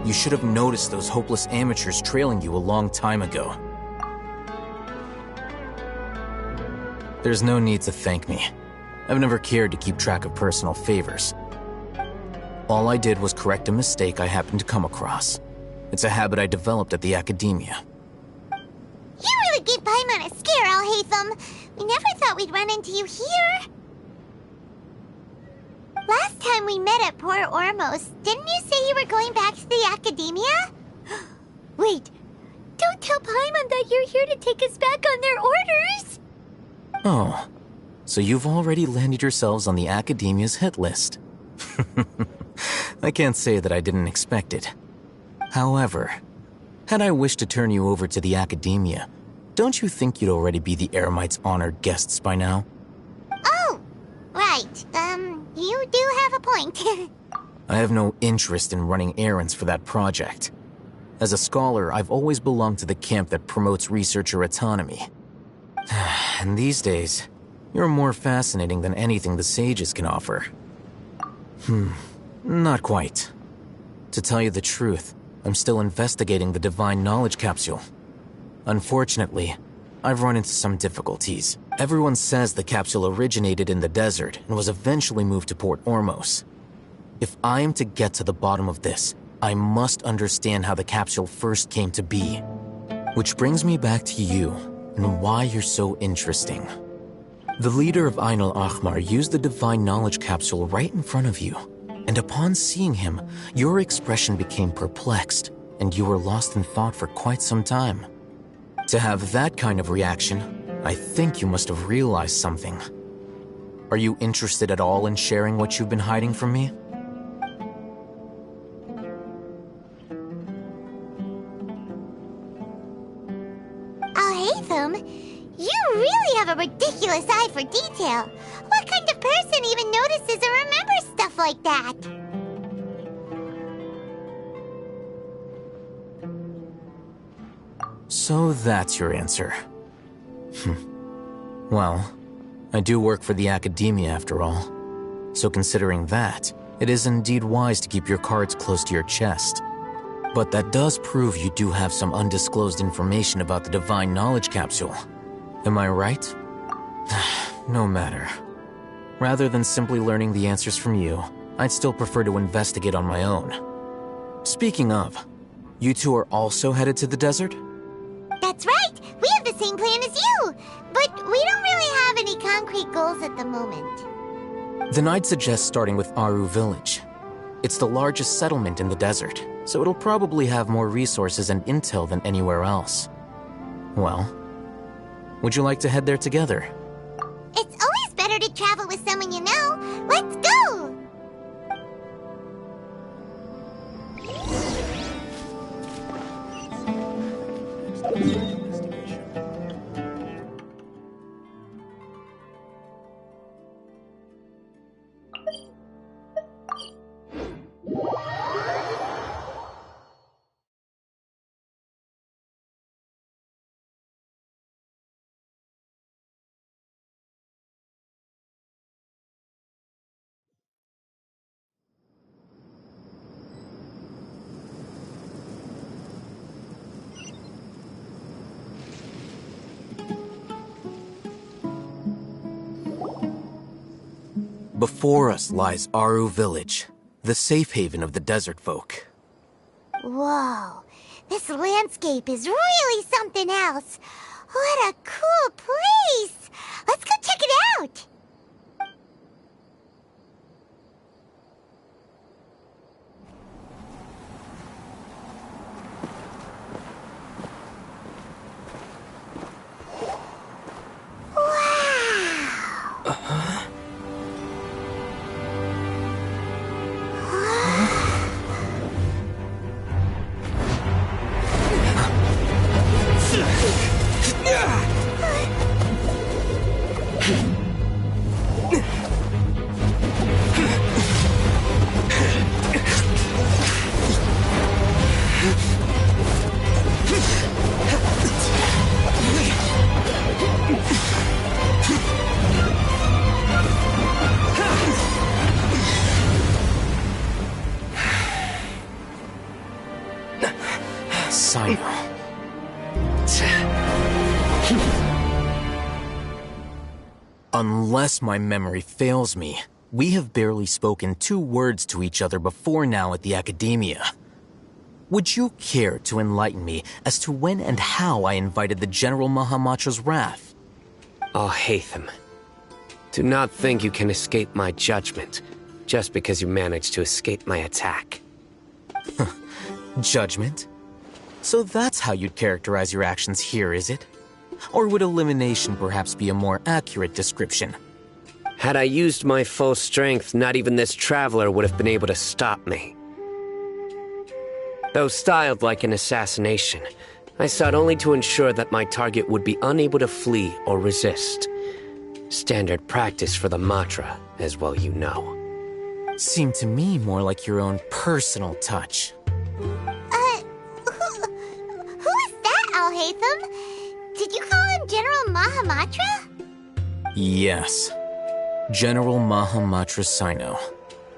You should have noticed those hopeless amateurs trailing you a long time ago. There's no need to thank me. I've never cared to keep track of personal favors. All I did was correct a mistake I happened to come across. It's a habit I developed at the Academia. You really gave Paimon a scare, Alhaitham. We never thought we'd run into you here. Last time we met at Port Ormos, didn't you say you were going back to the Academia? Wait, don't tell Paimon that you're here to take us back on their orders! Oh, so you've already landed yourselves on the Academia's hit list. I can't say that I didn't expect it. However, had I wished to turn you over to the Academia, don't you think you'd already be the Eremites' honored guests by now? Oh, right. You do have a point. I have no interest in running errands for that project. As a scholar, I've always belonged to the camp that promotes researcher autonomy. And these days, you're more fascinating than anything the sages can offer. Not quite. To tell you the truth, I'm still investigating the Divine Knowledge Capsule. Unfortunately, I've run into some difficulties. Everyone says the capsule originated in the desert and was eventually moved to Port Ormos. If I am to get to the bottom of this, I must understand how the capsule first came to be. Which brings me back to you, and why you're so interesting. The leader of Ain al-Ahmar used the Divine Knowledge Capsule right in front of you, and upon seeing him, your expression became perplexed, and you were lost in thought for quite some time. To have that kind of reaction, I think you must have realized something. Are you interested at all in sharing what you've been hiding from me? Alhaitham, you really have a ridiculous eye for detail. What kind of person even notices or remembers stuff like that? So that's your answer. Well, I do work for the Academia after all. So considering that, it is indeed wise to keep your cards close to your chest. But that does prove you do have some undisclosed information about the Divine Knowledge Capsule. Am I right? No matter. Rather than simply learning the answers from you, I'd still prefer to investigate on my own. Speaking of, you two are also headed to the desert? That's right! We have the same same plan as you, but we don't really have any concrete goals at the moment. Then I'd suggest starting with Aru Village. It's the largest settlement in the desert, so it'll probably have more resources and intel than anywhere else. Well, would you like to head there together? It's always better to travel with someone you know. Let's go! Before us lies Aru Village, the safe haven of the desert folk. Whoa, this landscape is really something else. What a cool place! Let's go check it out! Unless my memory fails me, we have barely spoken 2 words to each other before now at the Academia. Would you care to enlighten me as to when and how I invited the General Mahamatra's wrath? Alhaitham, do not think you can escape my judgment just because you managed to escape my attack. Judgment? So that's how you'd characterize your actions here, is it? Or would elimination perhaps be a more accurate description? Had I used my full strength, not even this traveler would have been able to stop me. Though styled like an assassination, I sought only to ensure that my target would be unable to flee or resist. Standard practice for the Matra, as well you know. Seemed to me more like your own personal touch. Who is that, Alhaitham? Did you call him General Mahamatra? Yes. General Mahamatra Sino,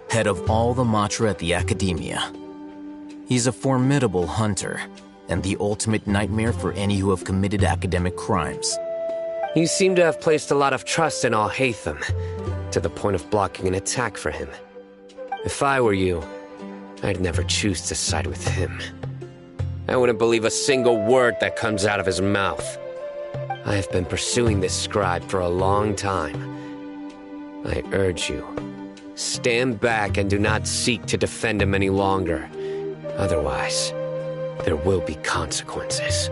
head of all the Matra at the Academia. He's a formidable hunter, and the ultimate nightmare for any who have committed academic crimes. You seem to have placed a lot of trust in Alhaitham, to the point of blocking an attack for him. If I were you, I'd never choose to side with him. I wouldn't believe a single word that comes out of his mouth. I have been pursuing this scribe for a long time. I urge you, stand back and do not seek to defend him any longer. Otherwise, there will be consequences.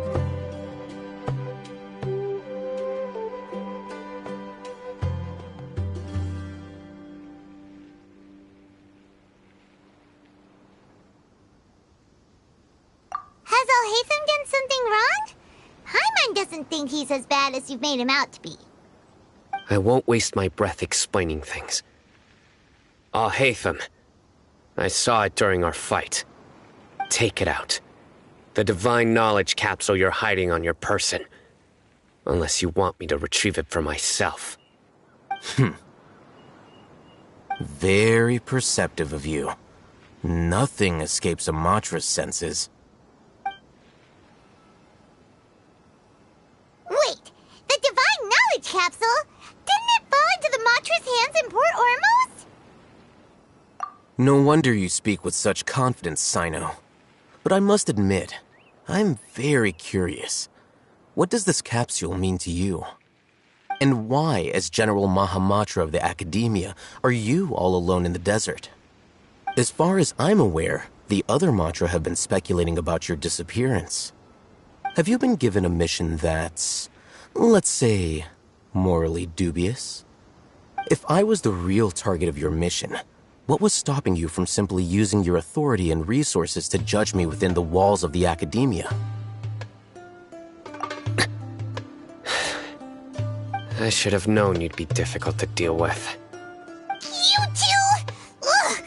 Has Alhaitham done something wrong? Paimon doesn't think he's as bad as you've made him out to be. I won't waste my breath explaining things. Alhaitham, I saw it during our fight. Take it out. The divine knowledge capsule you're hiding on your person. Unless you want me to retrieve it for myself. Very perceptive of you. Nothing escapes a Matra's senses. Wait, the divine knowledge capsule? Didn't it fall into the Matra's hands in Port Ormos? No wonder you speak with such confidence, Sino. But I must admit, I'm very curious. What does this capsule mean to you? And why, as General Mahamatra of the Academia, are you all alone in the desert? As far as I'm aware, the other Matra have been speculating about your disappearance. Have you been given a mission that's, let's say, morally dubious? If I was the real target of your mission, what was stopping you from simply using your authority and resources to judge me within the walls of the Academia? I should have known you'd be difficult to deal with. You two? Ugh!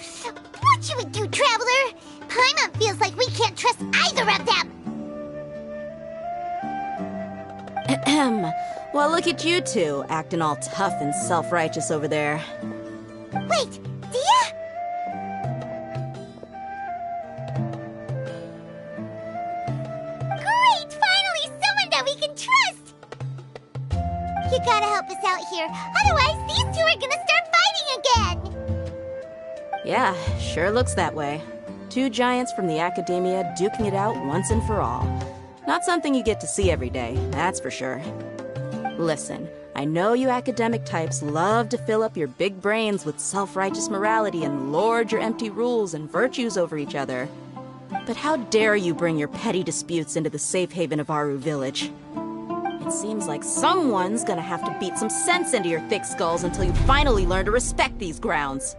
What should we do, Traveler? Paimon feels like we can't trust either of them. Ahem. Well, look at you two, acting all tough and self-righteous over there. Wait, Dia? Great! Finally, someone that we can trust! You gotta help us out here, otherwise these two are gonna start fighting again! Yeah, sure looks that way. Two giants from the Academia duking it out once and for all. Not something you get to see every day, that's for sure. Listen, I know you academic types love to fill up your big brains with self-righteous morality and lord your empty rules and virtues over each other. But how dare you bring your petty disputes into the safe haven of Aru Village? It seems like someone's gonna have to beat some sense into your thick skulls until you finally learn to respect these grounds.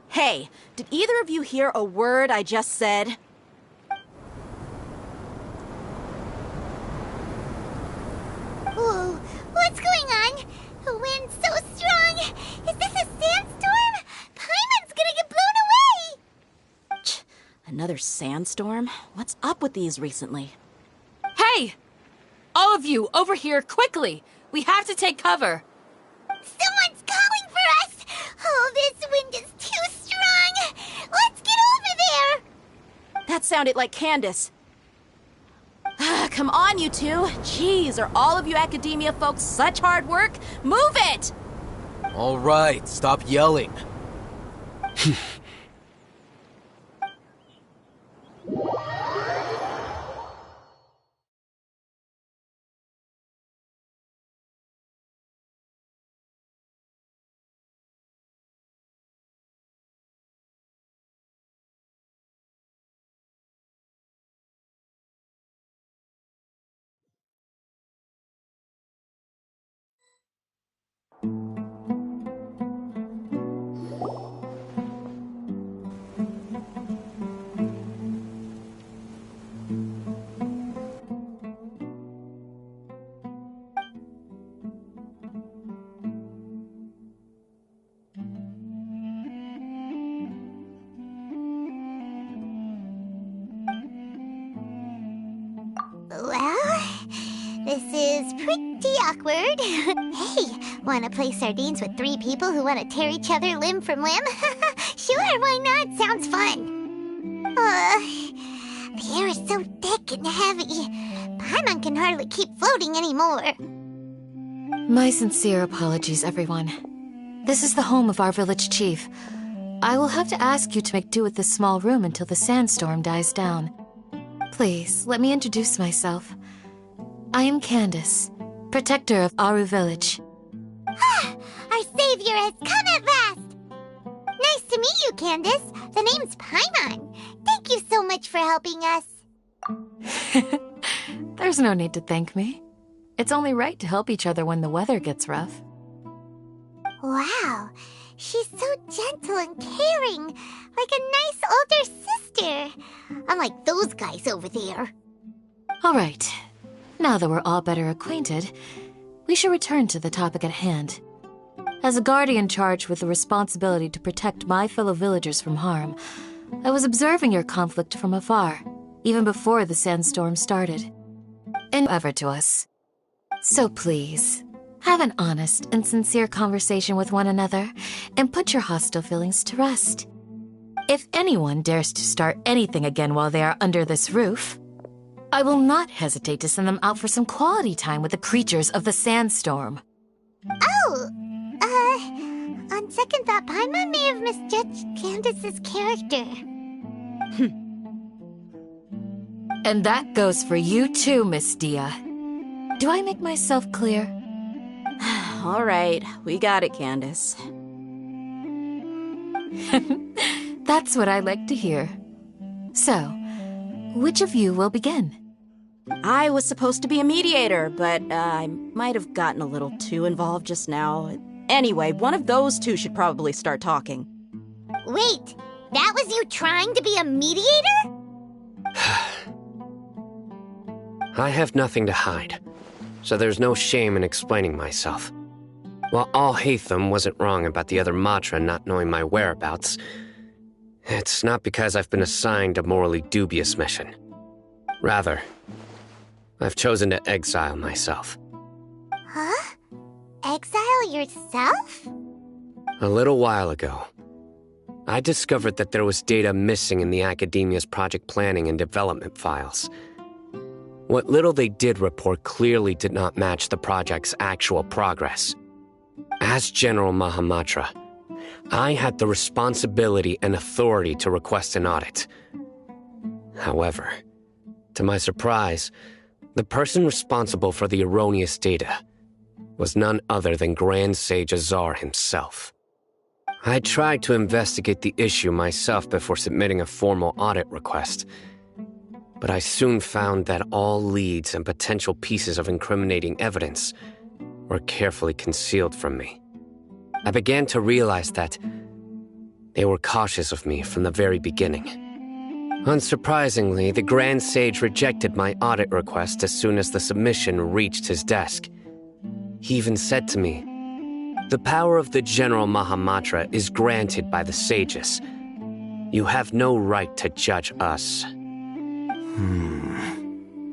Hey, did either of you hear a word I just said? Whoa, what's going on? The wind's so strong! Is this a sandstorm? Paimon's gonna get blown away! Another sandstorm? What's up with these recently? Hey! All of you, over here, quickly! We have to take cover! Someone's calling for us! Oh, this wind is too strong! Let's get over there! That sounded like Candace. Come on, you two. Jeez, are all of you Academia folks such hard work? Move it! All right, stop yelling. Well, this is pretty awkward. Hey, wanna play sardines with three people who wanna tear each other limb from limb? Sure, why not? Sounds fun. The air is so thick and heavy. Paimon can hardly keep floating anymore. My sincere apologies, everyone. This is the home of our village chief. I will have to ask you to make do with this small room until the sandstorm dies down. Please, let me introduce myself. I am Candace, protector of Aru Village. Our savior has come at last! Nice to meet you, Candace. The name's Paimon. Thank you so much for helping us. There's no need to thank me. It's only right to help each other when the weather gets rough. Wow, she's so gentle and caring, like a nice older sister. Unlike those guys over there. All right. Now that we're all better acquainted, we should return to the topic at hand. As a guardian charged with the responsibility to protect my fellow villagers from harm, I was observing your conflict from afar, even before the sandstorm started. And ever to us. So please, have an honest and sincere conversation with one another, and put your hostile feelings to rest. If anyone dares to start anything again while they are under this roof, I will not hesitate to send them out for some quality time with the creatures of the sandstorm. Oh, on second thought, Paimon may have misjudged Candace's character. And that goes for you too, Miss Dia. Do I make myself clear? All right, we got it, Candace. That's what I like to hear. So, which of you will begin? I was supposed to be a mediator, but I might have gotten a little too involved just now. Anyway, one of those two should probably start talking. Wait, that was you trying to be a mediator? I have nothing to hide, so there's no shame in explaining myself. While Alhaitham wasn't wrong about the other Matra not knowing my whereabouts, it's not because I've been assigned a morally dubious mission. Rather, I've chosen to exile myself. Huh? Exile yourself? A little while ago, I discovered that there was data missing in the Academia's project planning and development files. What little they did report clearly did not match the project's actual progress. As General Mahamatra, I had the responsibility and authority to request an audit. However, to my surprise, the person responsible for the erroneous data was none other than Grand Sage Azar himself. I tried to investigate the issue myself before submitting a formal audit request, but I soon found that all leads and potential pieces of incriminating evidence were carefully concealed from me. I began to realize that they were cautious of me from the very beginning. Unsurprisingly, the Grand Sage rejected my audit request as soon as the submission reached his desk. He even said to me, "The power of the General Mahamatra is granted by the sages. You have no right to judge us."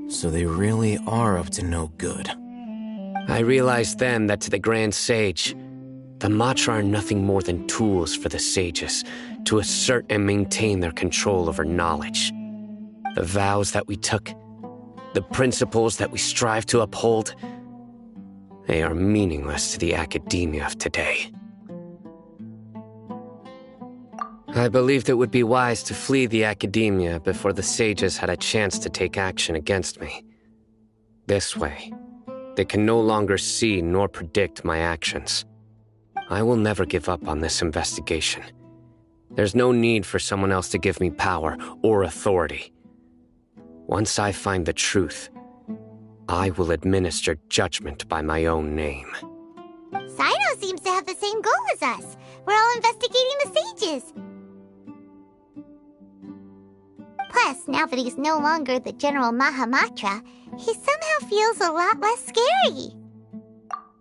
So they really are up to no good. I realized then that to the Grand Sage, the Matra are nothing more than tools for the sages to assert and maintain their control over knowledge. The vows that we took, the principles that we strive to uphold, they are meaningless to the academia of today. I believed it would be wise to flee the academia before the sages had a chance to take action against me. This way, they can no longer see nor predict my actions. I will never give up on this investigation. There's no need for someone else to give me power or authority. Once I find the truth, I will administer judgment by my own name. Sino seems to have the same goal as us. We're all investigating the sages. Plus, now that he's no longer the General Mahamatra, he somehow feels a lot less scary.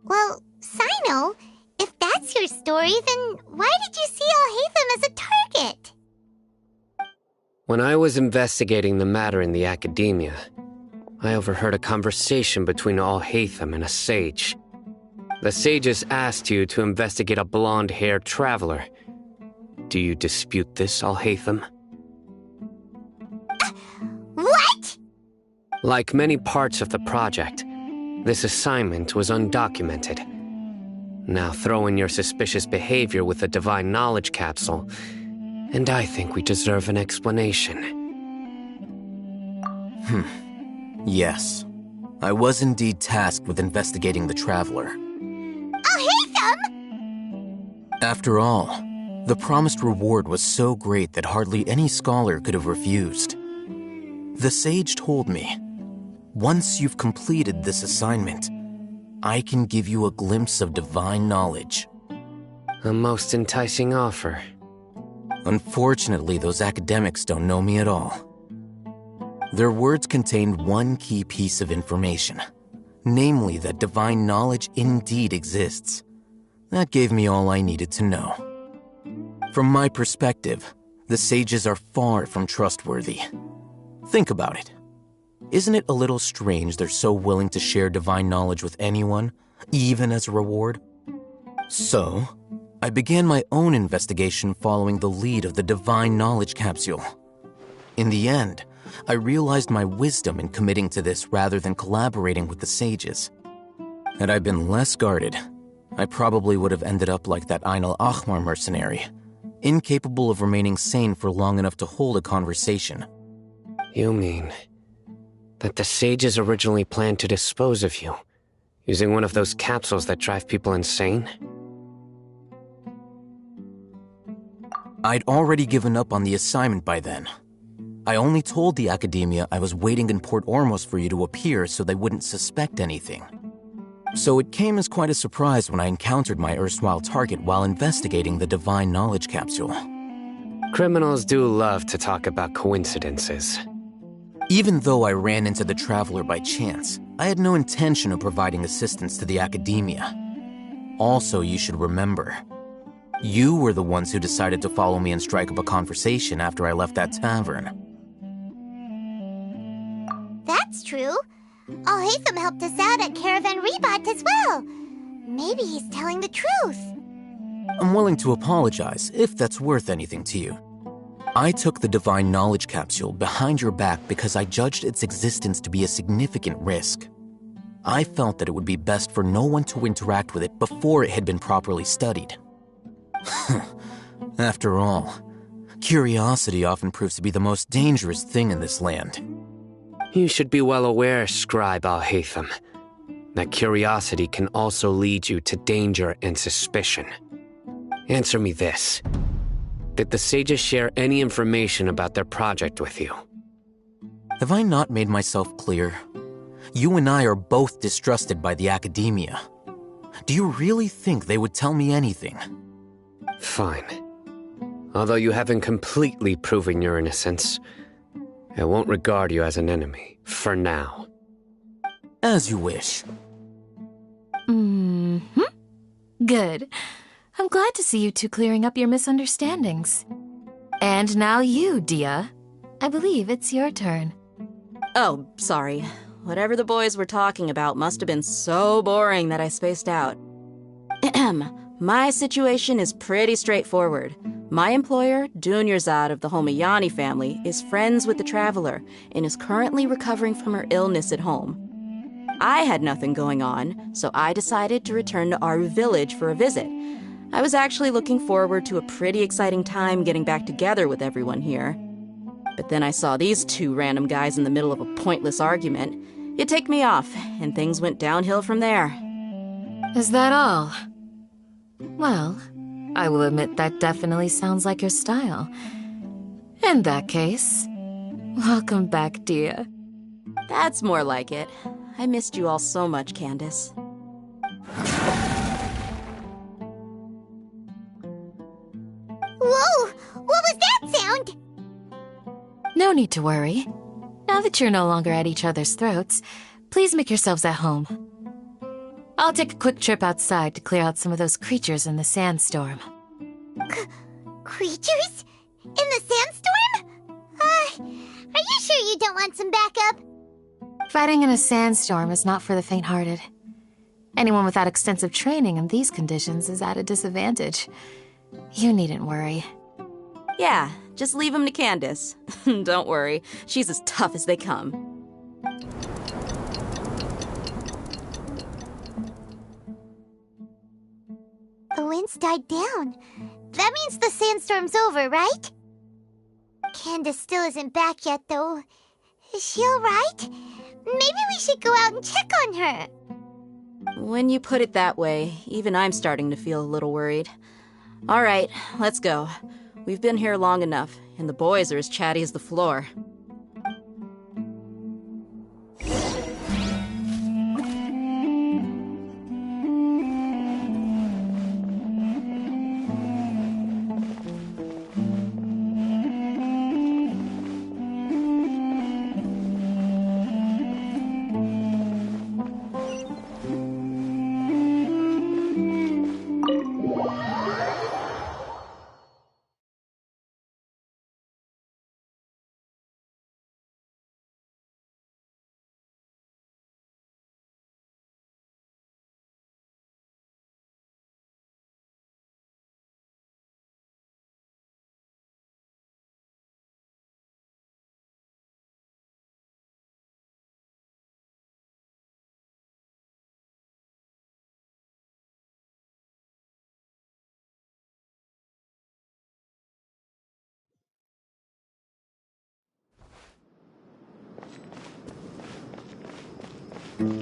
Well, Sino, if that's your story, then why did you see Alhaitham as a target? When I was investigating the matter in the academia, I overheard a conversation between Alhaitham and a sage. The sages asked you to investigate a blonde-haired traveler. Do you dispute this, Alhaitham? What? Like many parts of the project, this assignment was undocumented. Now throw in your suspicious behavior with the Divine Knowledge Capsule, and I think we deserve an explanation. Yes. I was indeed tasked with investigating the Traveler. Alhaitham! After all, the promised reward was so great that hardly any scholar could have refused. The sage told me, once you've completed this assignment, I can give you a glimpse of divine knowledge. A most enticing offer. Unfortunately, those academics don't know me at all. Their words contained one key piece of information, namely that divine knowledge indeed exists. That gave me all I needed to know. From my perspective, the sages are far from trustworthy. Think about it. Isn't it a little strange they're so willing to share divine knowledge with anyone, even as a reward? So, I began my own investigation following the lead of the Divine Knowledge Capsule. In the end, I realized my wisdom in committing to this rather than collaborating with the sages. Had I been less guarded, I probably would have ended up like that Ain al-Ahmar mercenary, incapable of remaining sane for long enough to hold a conversation. You mean that the sages originally planned to dispose of you, using one of those capsules that drive people insane? I'd already given up on the assignment by then. I only told the Academia I was waiting in Port Ormos for you to appear so they wouldn't suspect anything. So it came as quite a surprise when I encountered my erstwhile target while investigating the Divine Knowledge Capsule. Criminals do love to talk about coincidences. Even though I ran into the Traveler by chance, I had no intention of providing assistance to the Academia. Also, you should remember, you were the ones who decided to follow me and strike up a conversation after I left that tavern. That's true. Al-Haytham helped us out at Caravan Rebat as well. Maybe he's telling the truth. I'm willing to apologize if that's worth anything to you. I took the Divine Knowledge Capsule behind your back because I judged its existence to be a significant risk. I felt that it would be best for no one to interact with it before it had been properly studied. After all, curiosity often proves to be the most dangerous thing in this land. You should be well aware, Scribe Al-Haytham, that curiosity can also lead you to danger and suspicion. Answer me this. Did the sages share any information about their project with you? Have I not made myself clear? You and I are both distrusted by the Academia. Do you really think they would tell me anything? Fine. Although you haven't completely proven your innocence, I won't regard you as an enemy, for now. As you wish. Good. I'm glad to see you two clearing up your misunderstandings. And now you, Dia. I believe it's your turn. Oh, sorry. Whatever the boys were talking about must have been so boring that I spaced out. My situation is pretty straightforward. My employer, Dunyarzad of the Homayani family, is friends with the Traveler and is currently recovering from her illness at home. I had nothing going on, so I decided to return to Aru village for a visit. I was actually looking forward to a pretty exciting time getting back together with everyone here. But then I saw these two random guys in the middle of a pointless argument. It ticked me off, and things went downhill from there. Is that all? Well, I will admit that definitely sounds like your style. In that case, welcome back, Dia. That's more like it. I missed you all so much, Candace. Whoa! What was that sound? No need to worry. Now that you're no longer at each other's throats, please make yourselves at home. I'll take a quick trip outside to clear out some of those creatures in the sandstorm. Creatures? In the sandstorm? Are you sure you don't want some backup? Fighting in a sandstorm is not for the faint-hearted. Anyone without extensive training in these conditions is at a disadvantage. You needn't worry. Yeah, just leave him to Candace. Don't worry, she's as tough as they come. The winds died down. That means the sandstorm's over, right? Candace still isn't back yet, though. Is she alright? Maybe we should go out and check on her. When you put it that way, even I'm starting to feel a little worried. All right, let's go. We've been here long enough, and the boys are as chatty as the floor. Grandma,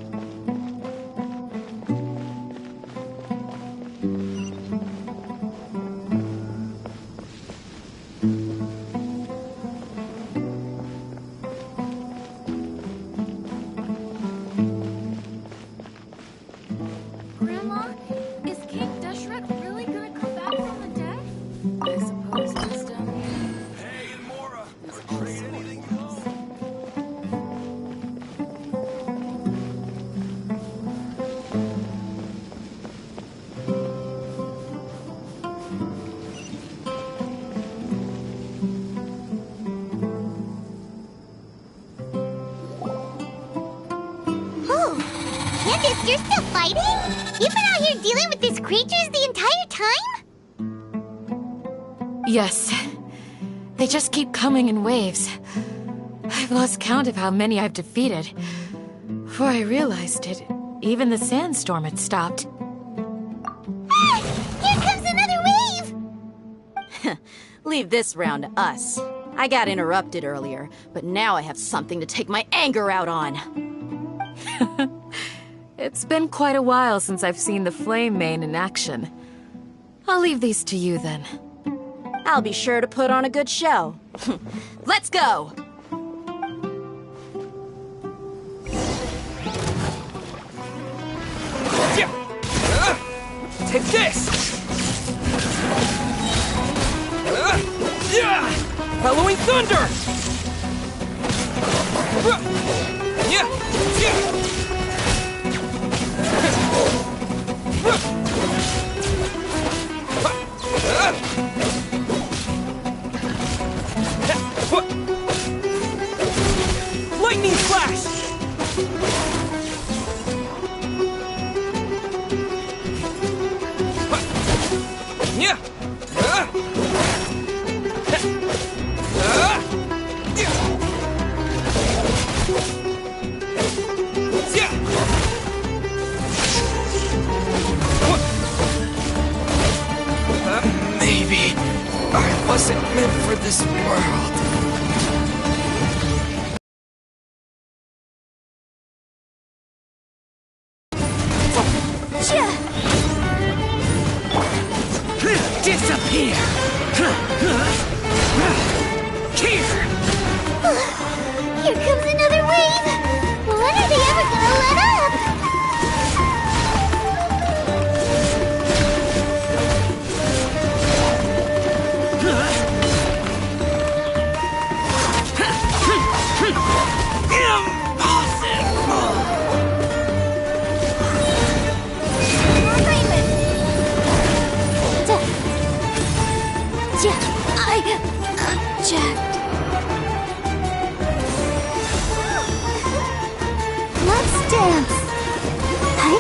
is King Deshret really gonna come back from the dead? I suppose wisdom. Hey, Mora! Trade anything you own. Oh, Candace, you're still fighting? You've been out here dealing with these creatures the entire time? Yes. They just keep coming in waves. I've lost count of how many I've defeated. Before I realized it, even the sandstorm had stopped. Ah! Here comes another wave! Leave this round to us. I got interrupted earlier, but now I have something to take my anger out on. It's been quite a while since I've seen the Flame Mane in action. I'll leave these to you then. I'll be sure to put on a good show. Let's go! Take this! Following thunder! Lightning flash! Maybe I wasn't meant for this world. Disappear! Here comes another wave! When are they ever gonna let up? Let's dance. Hi.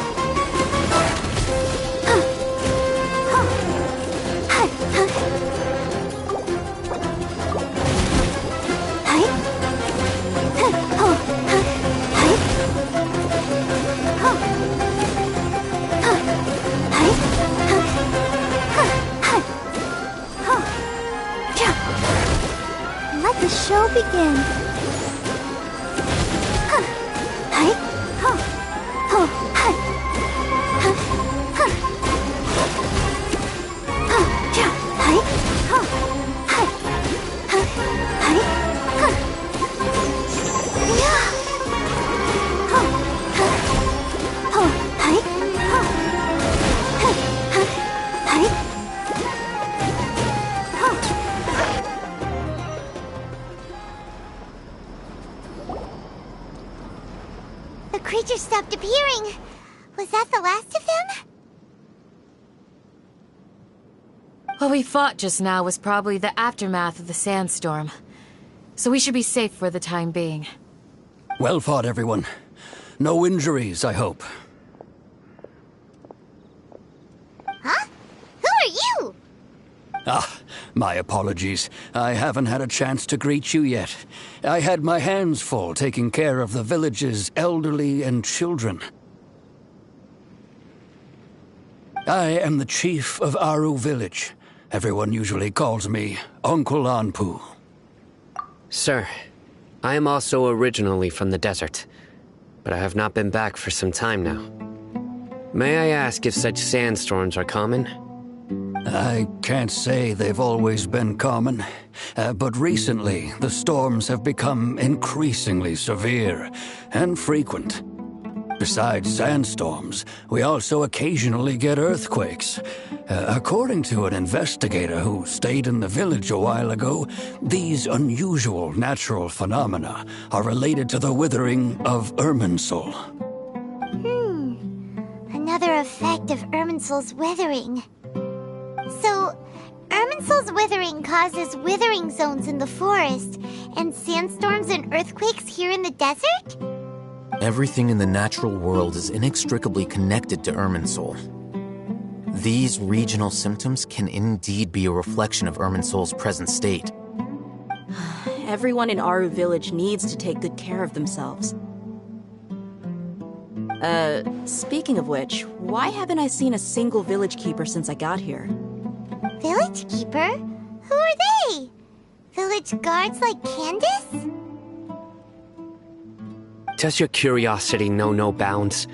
Let the show begin. The creatures stopped appearing. Was that the last of them? What we fought just now was probably the aftermath of the sandstorm. So we should be safe for the time being. Well fought, everyone. No injuries, I hope. Huh? Who are you? Ah, my apologies. I haven't had a chance to greet you yet. I had my hands full taking care of the village's elderly and children. I am the chief of Aru village. Everyone usually calls me Uncle Anpu. Sir, I am also originally from the desert. but I have not been back for some time now. May I ask if such sandstorms are common? I can't say they've always been common, but recently the storms have become increasingly severe and frequent. Besides sandstorms, we also occasionally get earthquakes. According to an investigator who stayed in the village a while ago, these unusual natural phenomena are related to the withering of Irminsul. Another effect of Irminsul's withering. So, Irminsul's withering causes withering zones in the forest, and sandstorms and earthquakes here in the desert? Everything in the natural world is inextricably connected to Irminsul. These regional symptoms can indeed be a reflection of Irminsul's present state. Everyone in Aru village needs to take good care of themselves. Speaking of which, why haven't I seen a single village keeper since I got here? Village keeper? Who are they? Village guards like Candace? Does your curiosity know no bounds?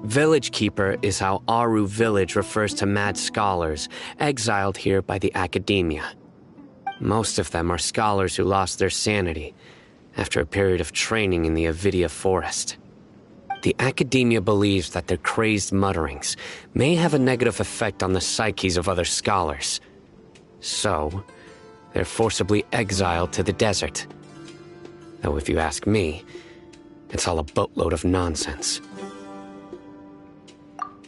Village Keeper is how Aru Village refers to mad scholars exiled here by the Academia. Most of them are scholars who lost their sanity after a period of training in the Avidia Forest. The Academia believes that their crazed mutterings may have a negative effect on the psyches of other scholars. So, they're forcibly exiled to the desert. Though if you ask me, it's all a boatload of nonsense.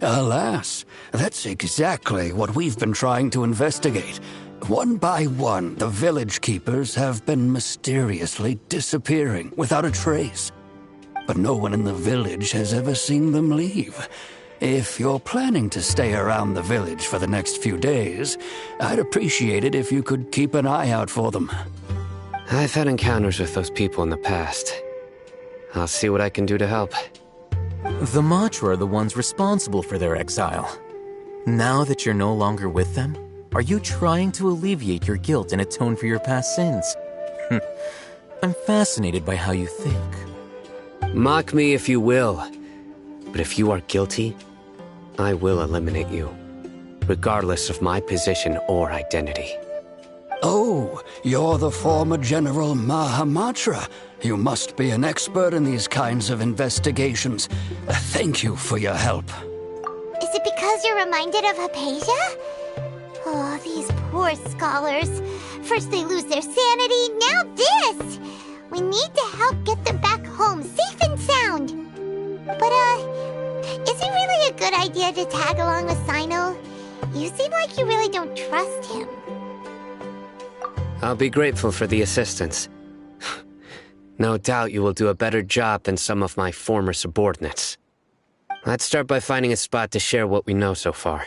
Alas, that's exactly what we've been trying to investigate. One by one, the village keepers have been mysteriously disappearing without a trace. But no one in the village has ever seen them leave. If you're planning to stay around the village for the next few days, I'd appreciate it if you could keep an eye out for them. I've had encounters with those people in the past. I'll see what I can do to help. The Matra are the ones responsible for their exile. Now that you're no longer with them, are you trying to alleviate your guilt and atone for your past sins? I'm fascinated by how you think. Mock me if you will, but if you are guilty, I will eliminate you, regardless of my position or identity. Oh, you're the former General Mahamatra. You must be an expert in these kinds of investigations. Thank you for your help. Is it because you're reminded of Hypatia? Oh, these poor scholars. First they lose their sanity, now this! We need to help get them back home, safe and sound. But, is it really a good idea to tag along with Sino? You seem like you really don't trust him. I'll be grateful for the assistance. No doubt you will do a better job than some of my former subordinates. Let's start by finding a spot to share what we know so far.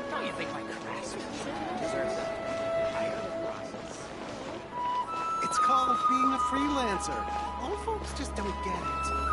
Don't you think my craftsmanship deserves a higher process? It's called being a freelancer. Old folks just don't get it.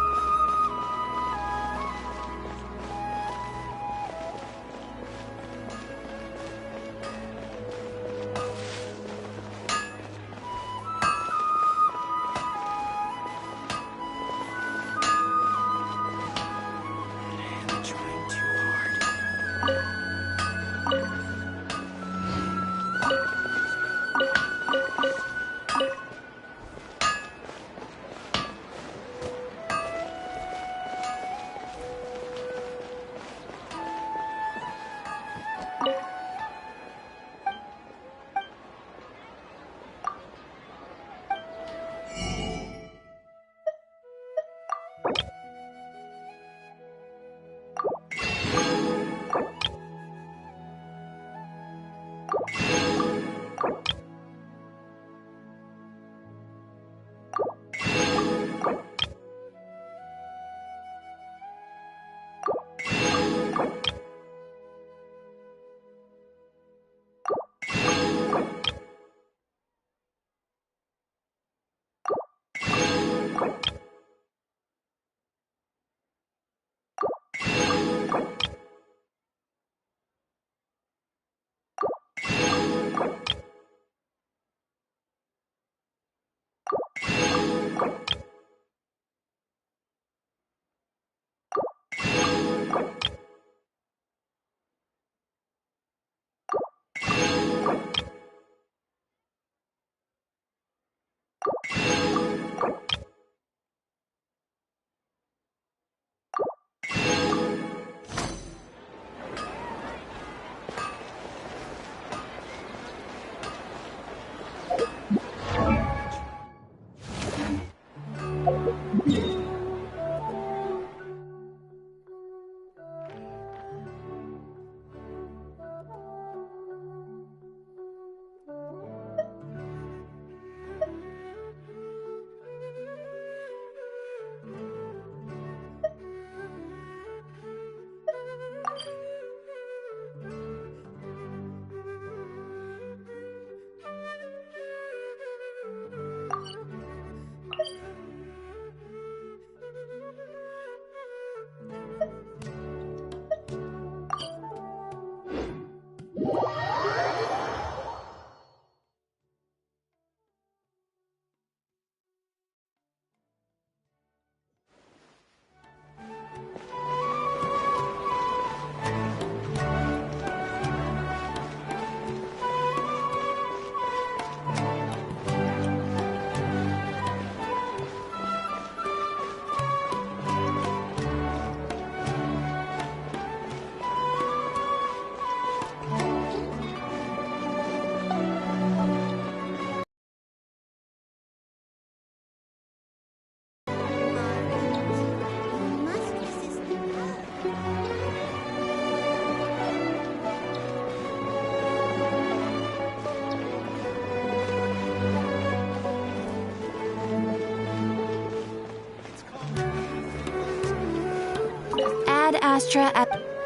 Astra at...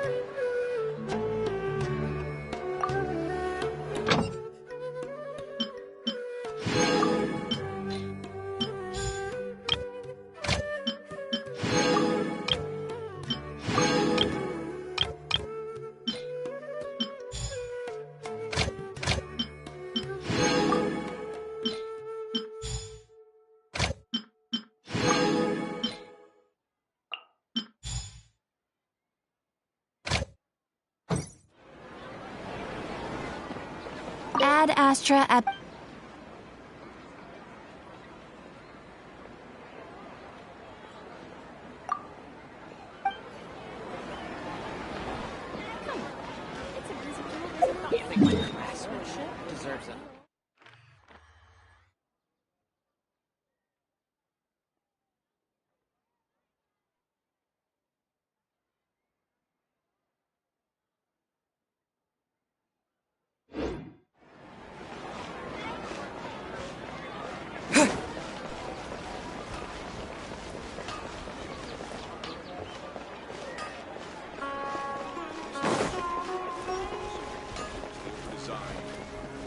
Ad Astra at... You think my craftsmanship deserves it?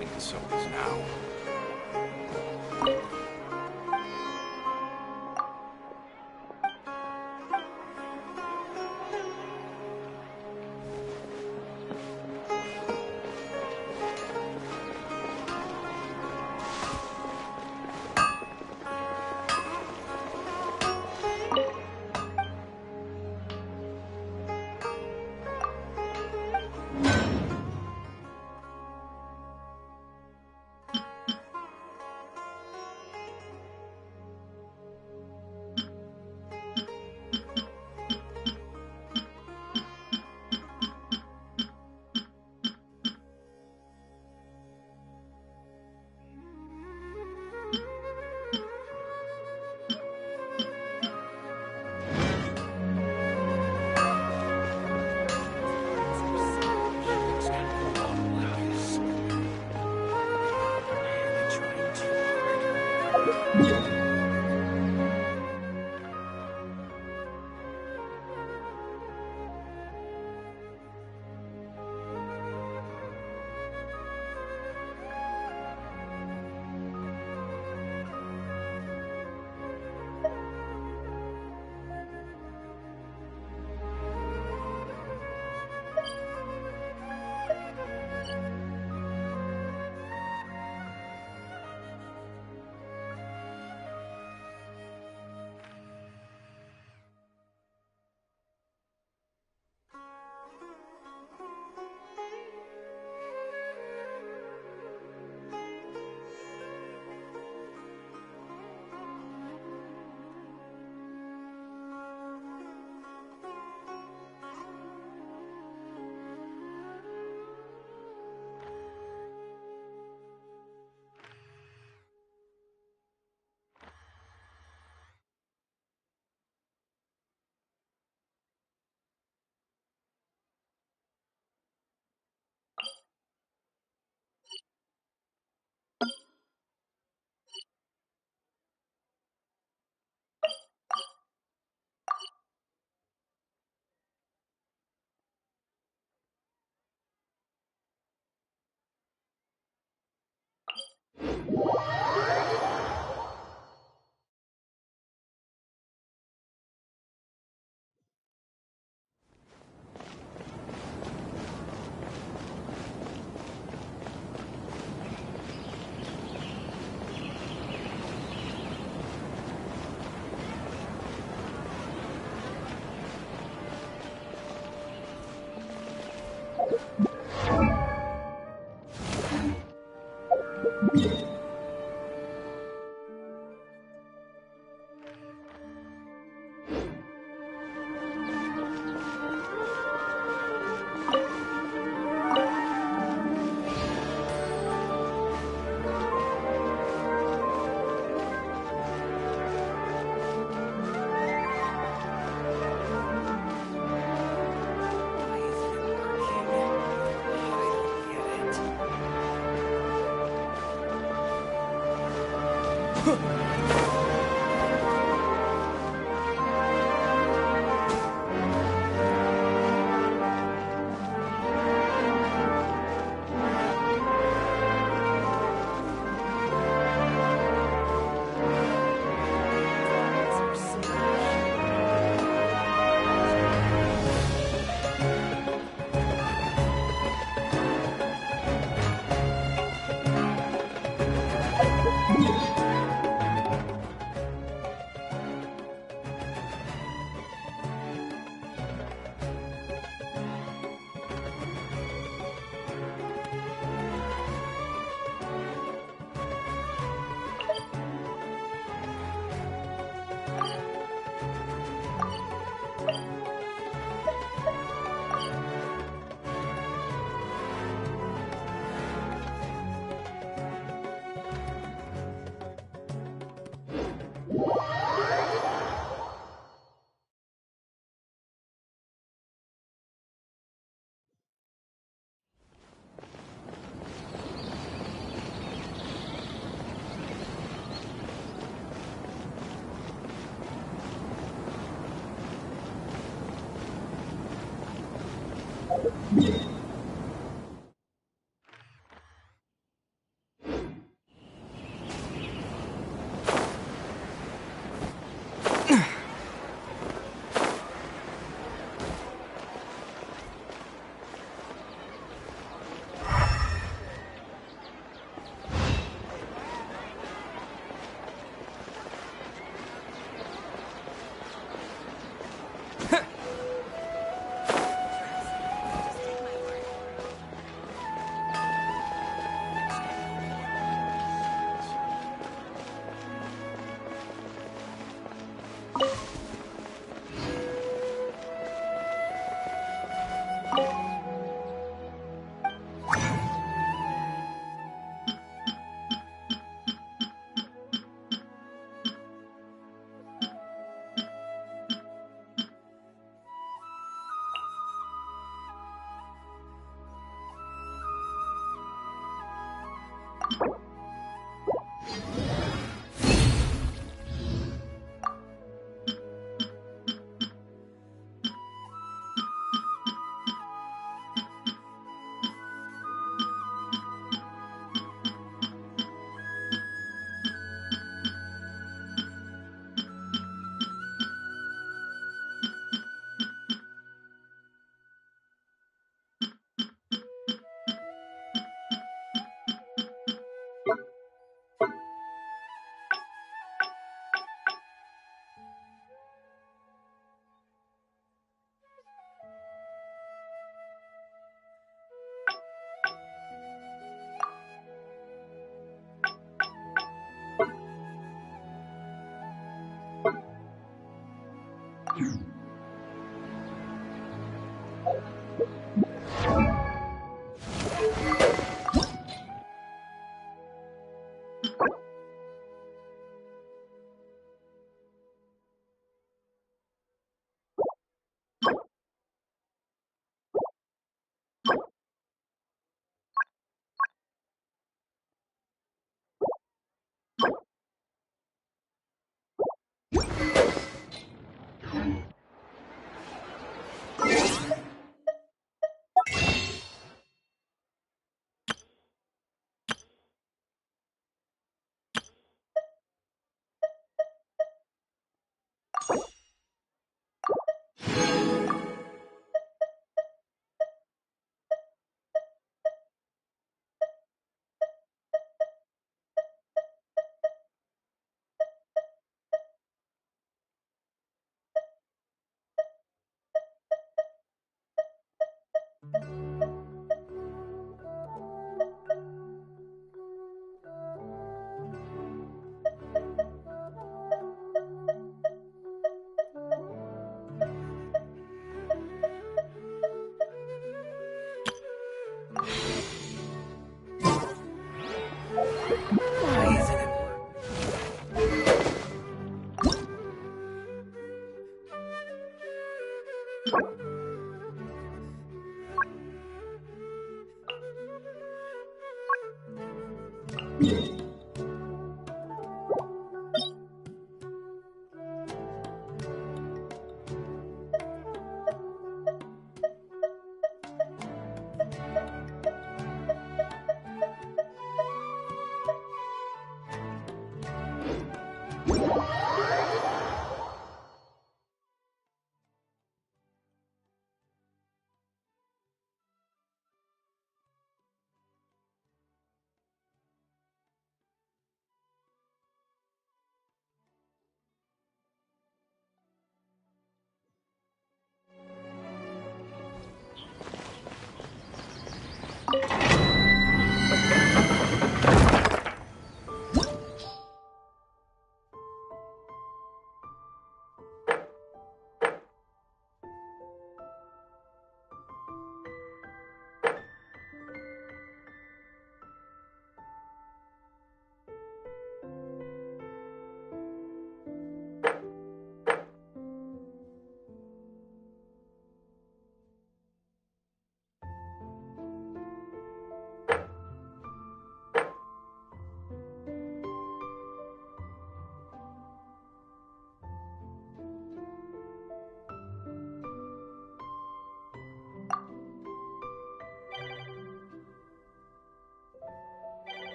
And so is now.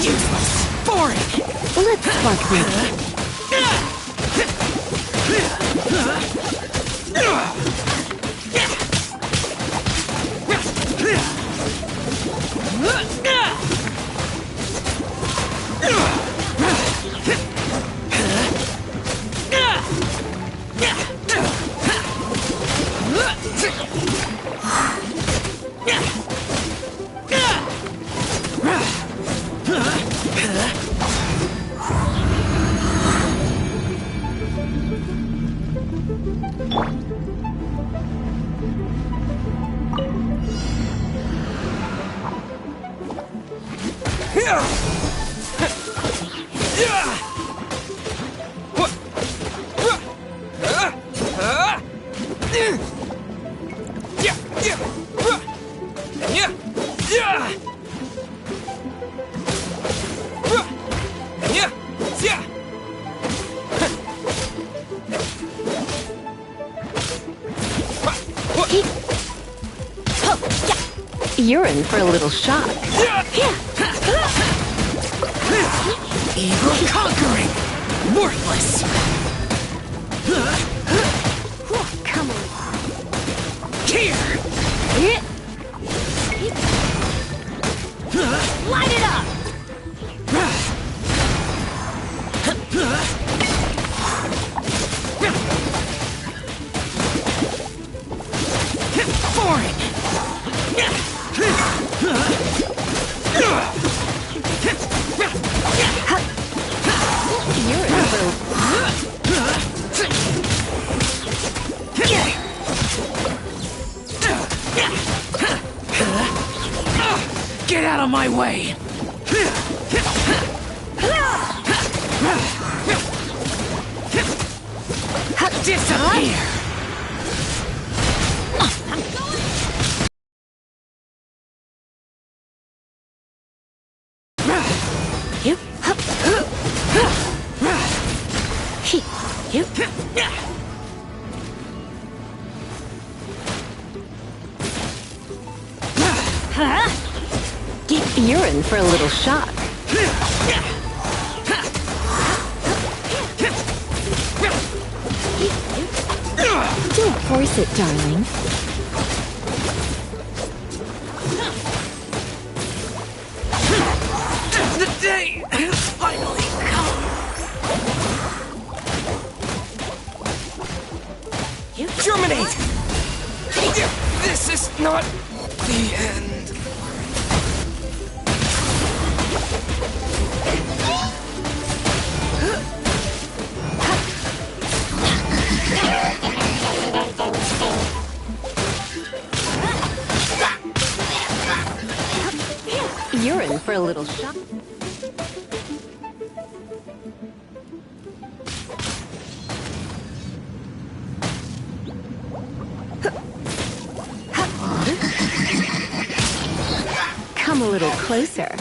Useless! Boring! Let's spark this. You're in for a little shock. Evil conquering! Worthless! Come on. Here! Light it up! Boring! You're in for Get out of my way! Disappear! You're in for a little shock. Don't force it, darling. The day has finally come! Germinate! This is not the end. You're in for a little shock. Come a little closer.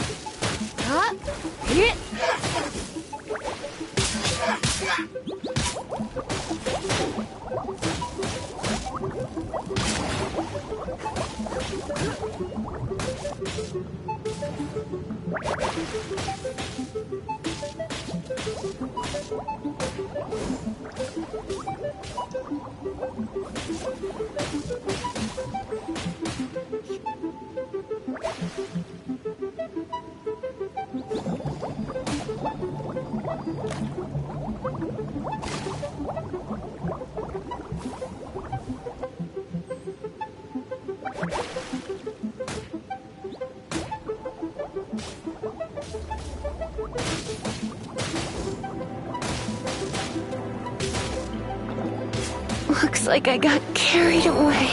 Looks like I got carried away.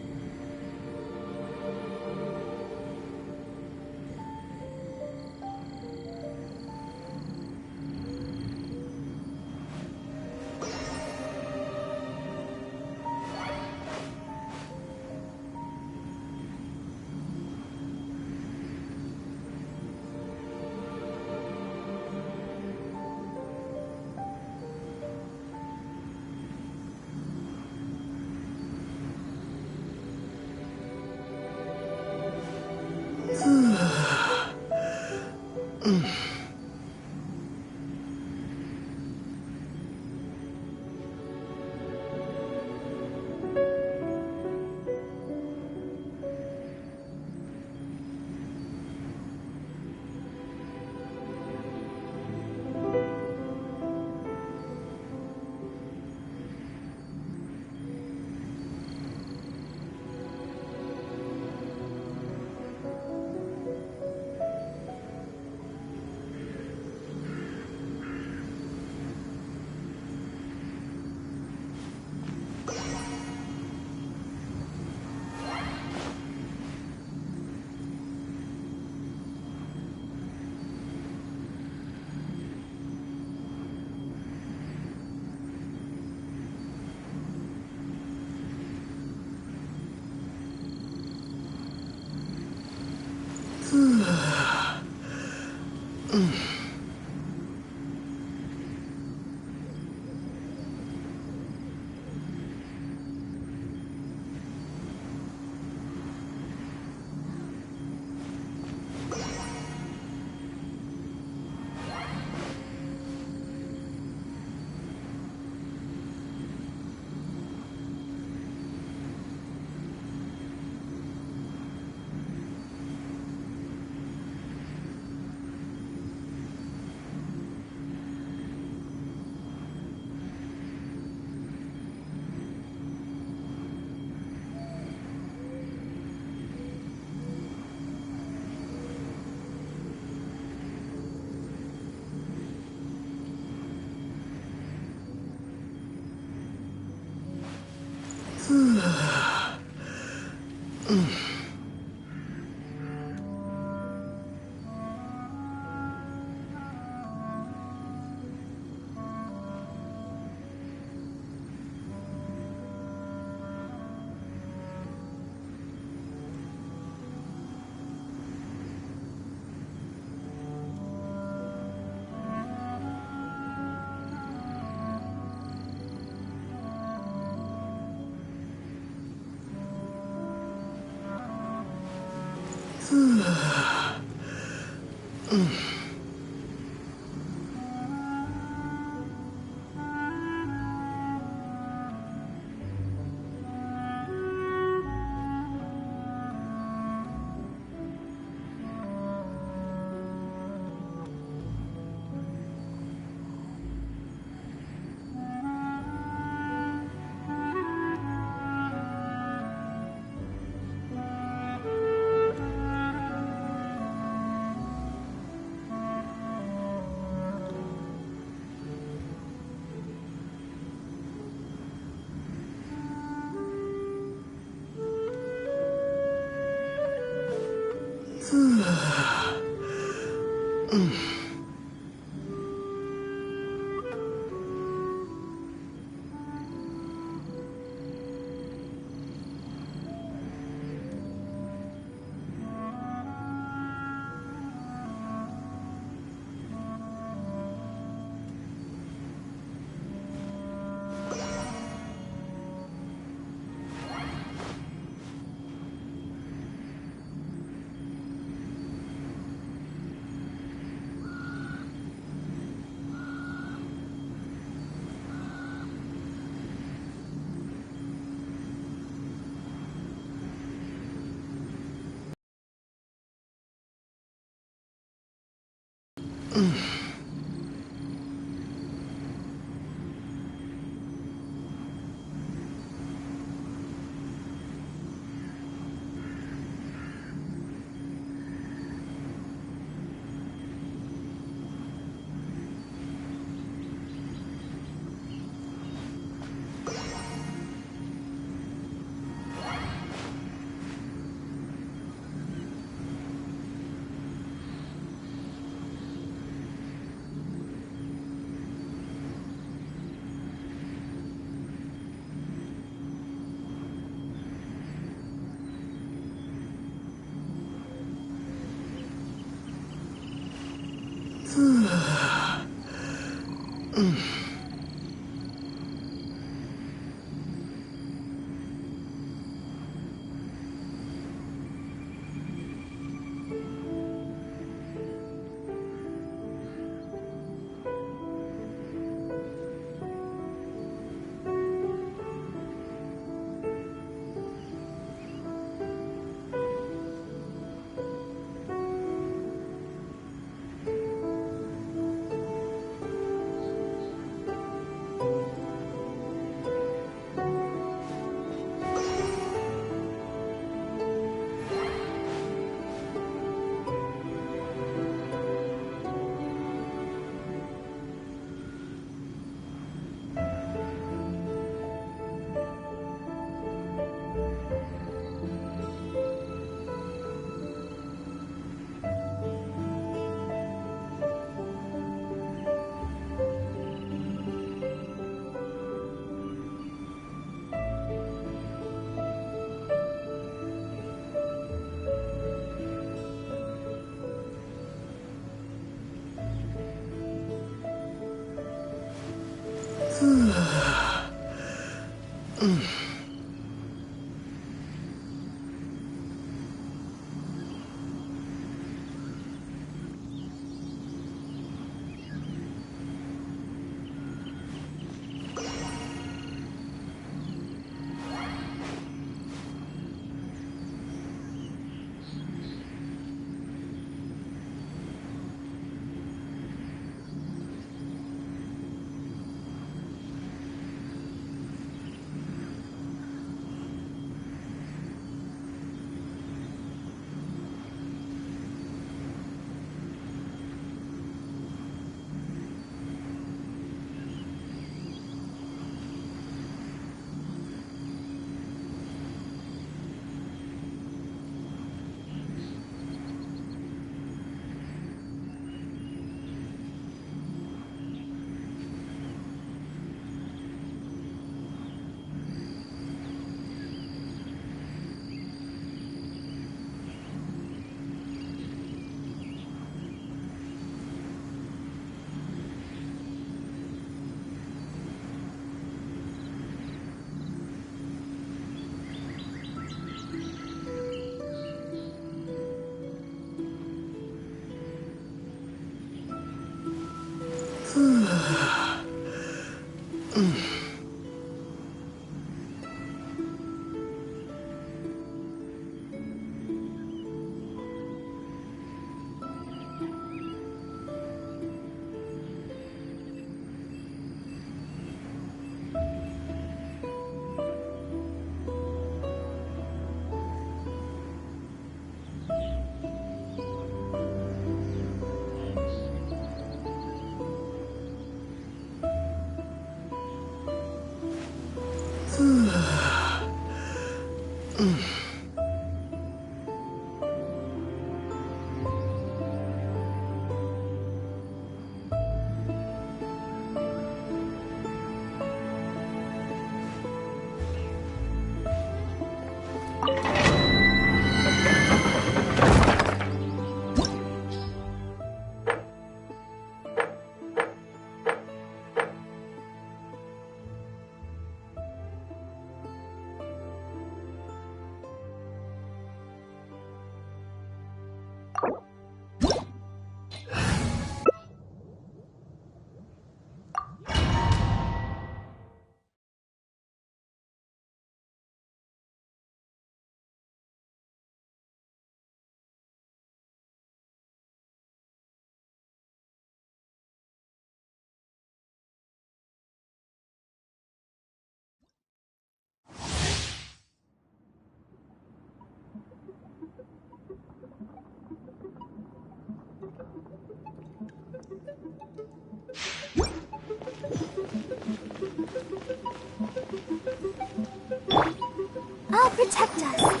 I'll protect us.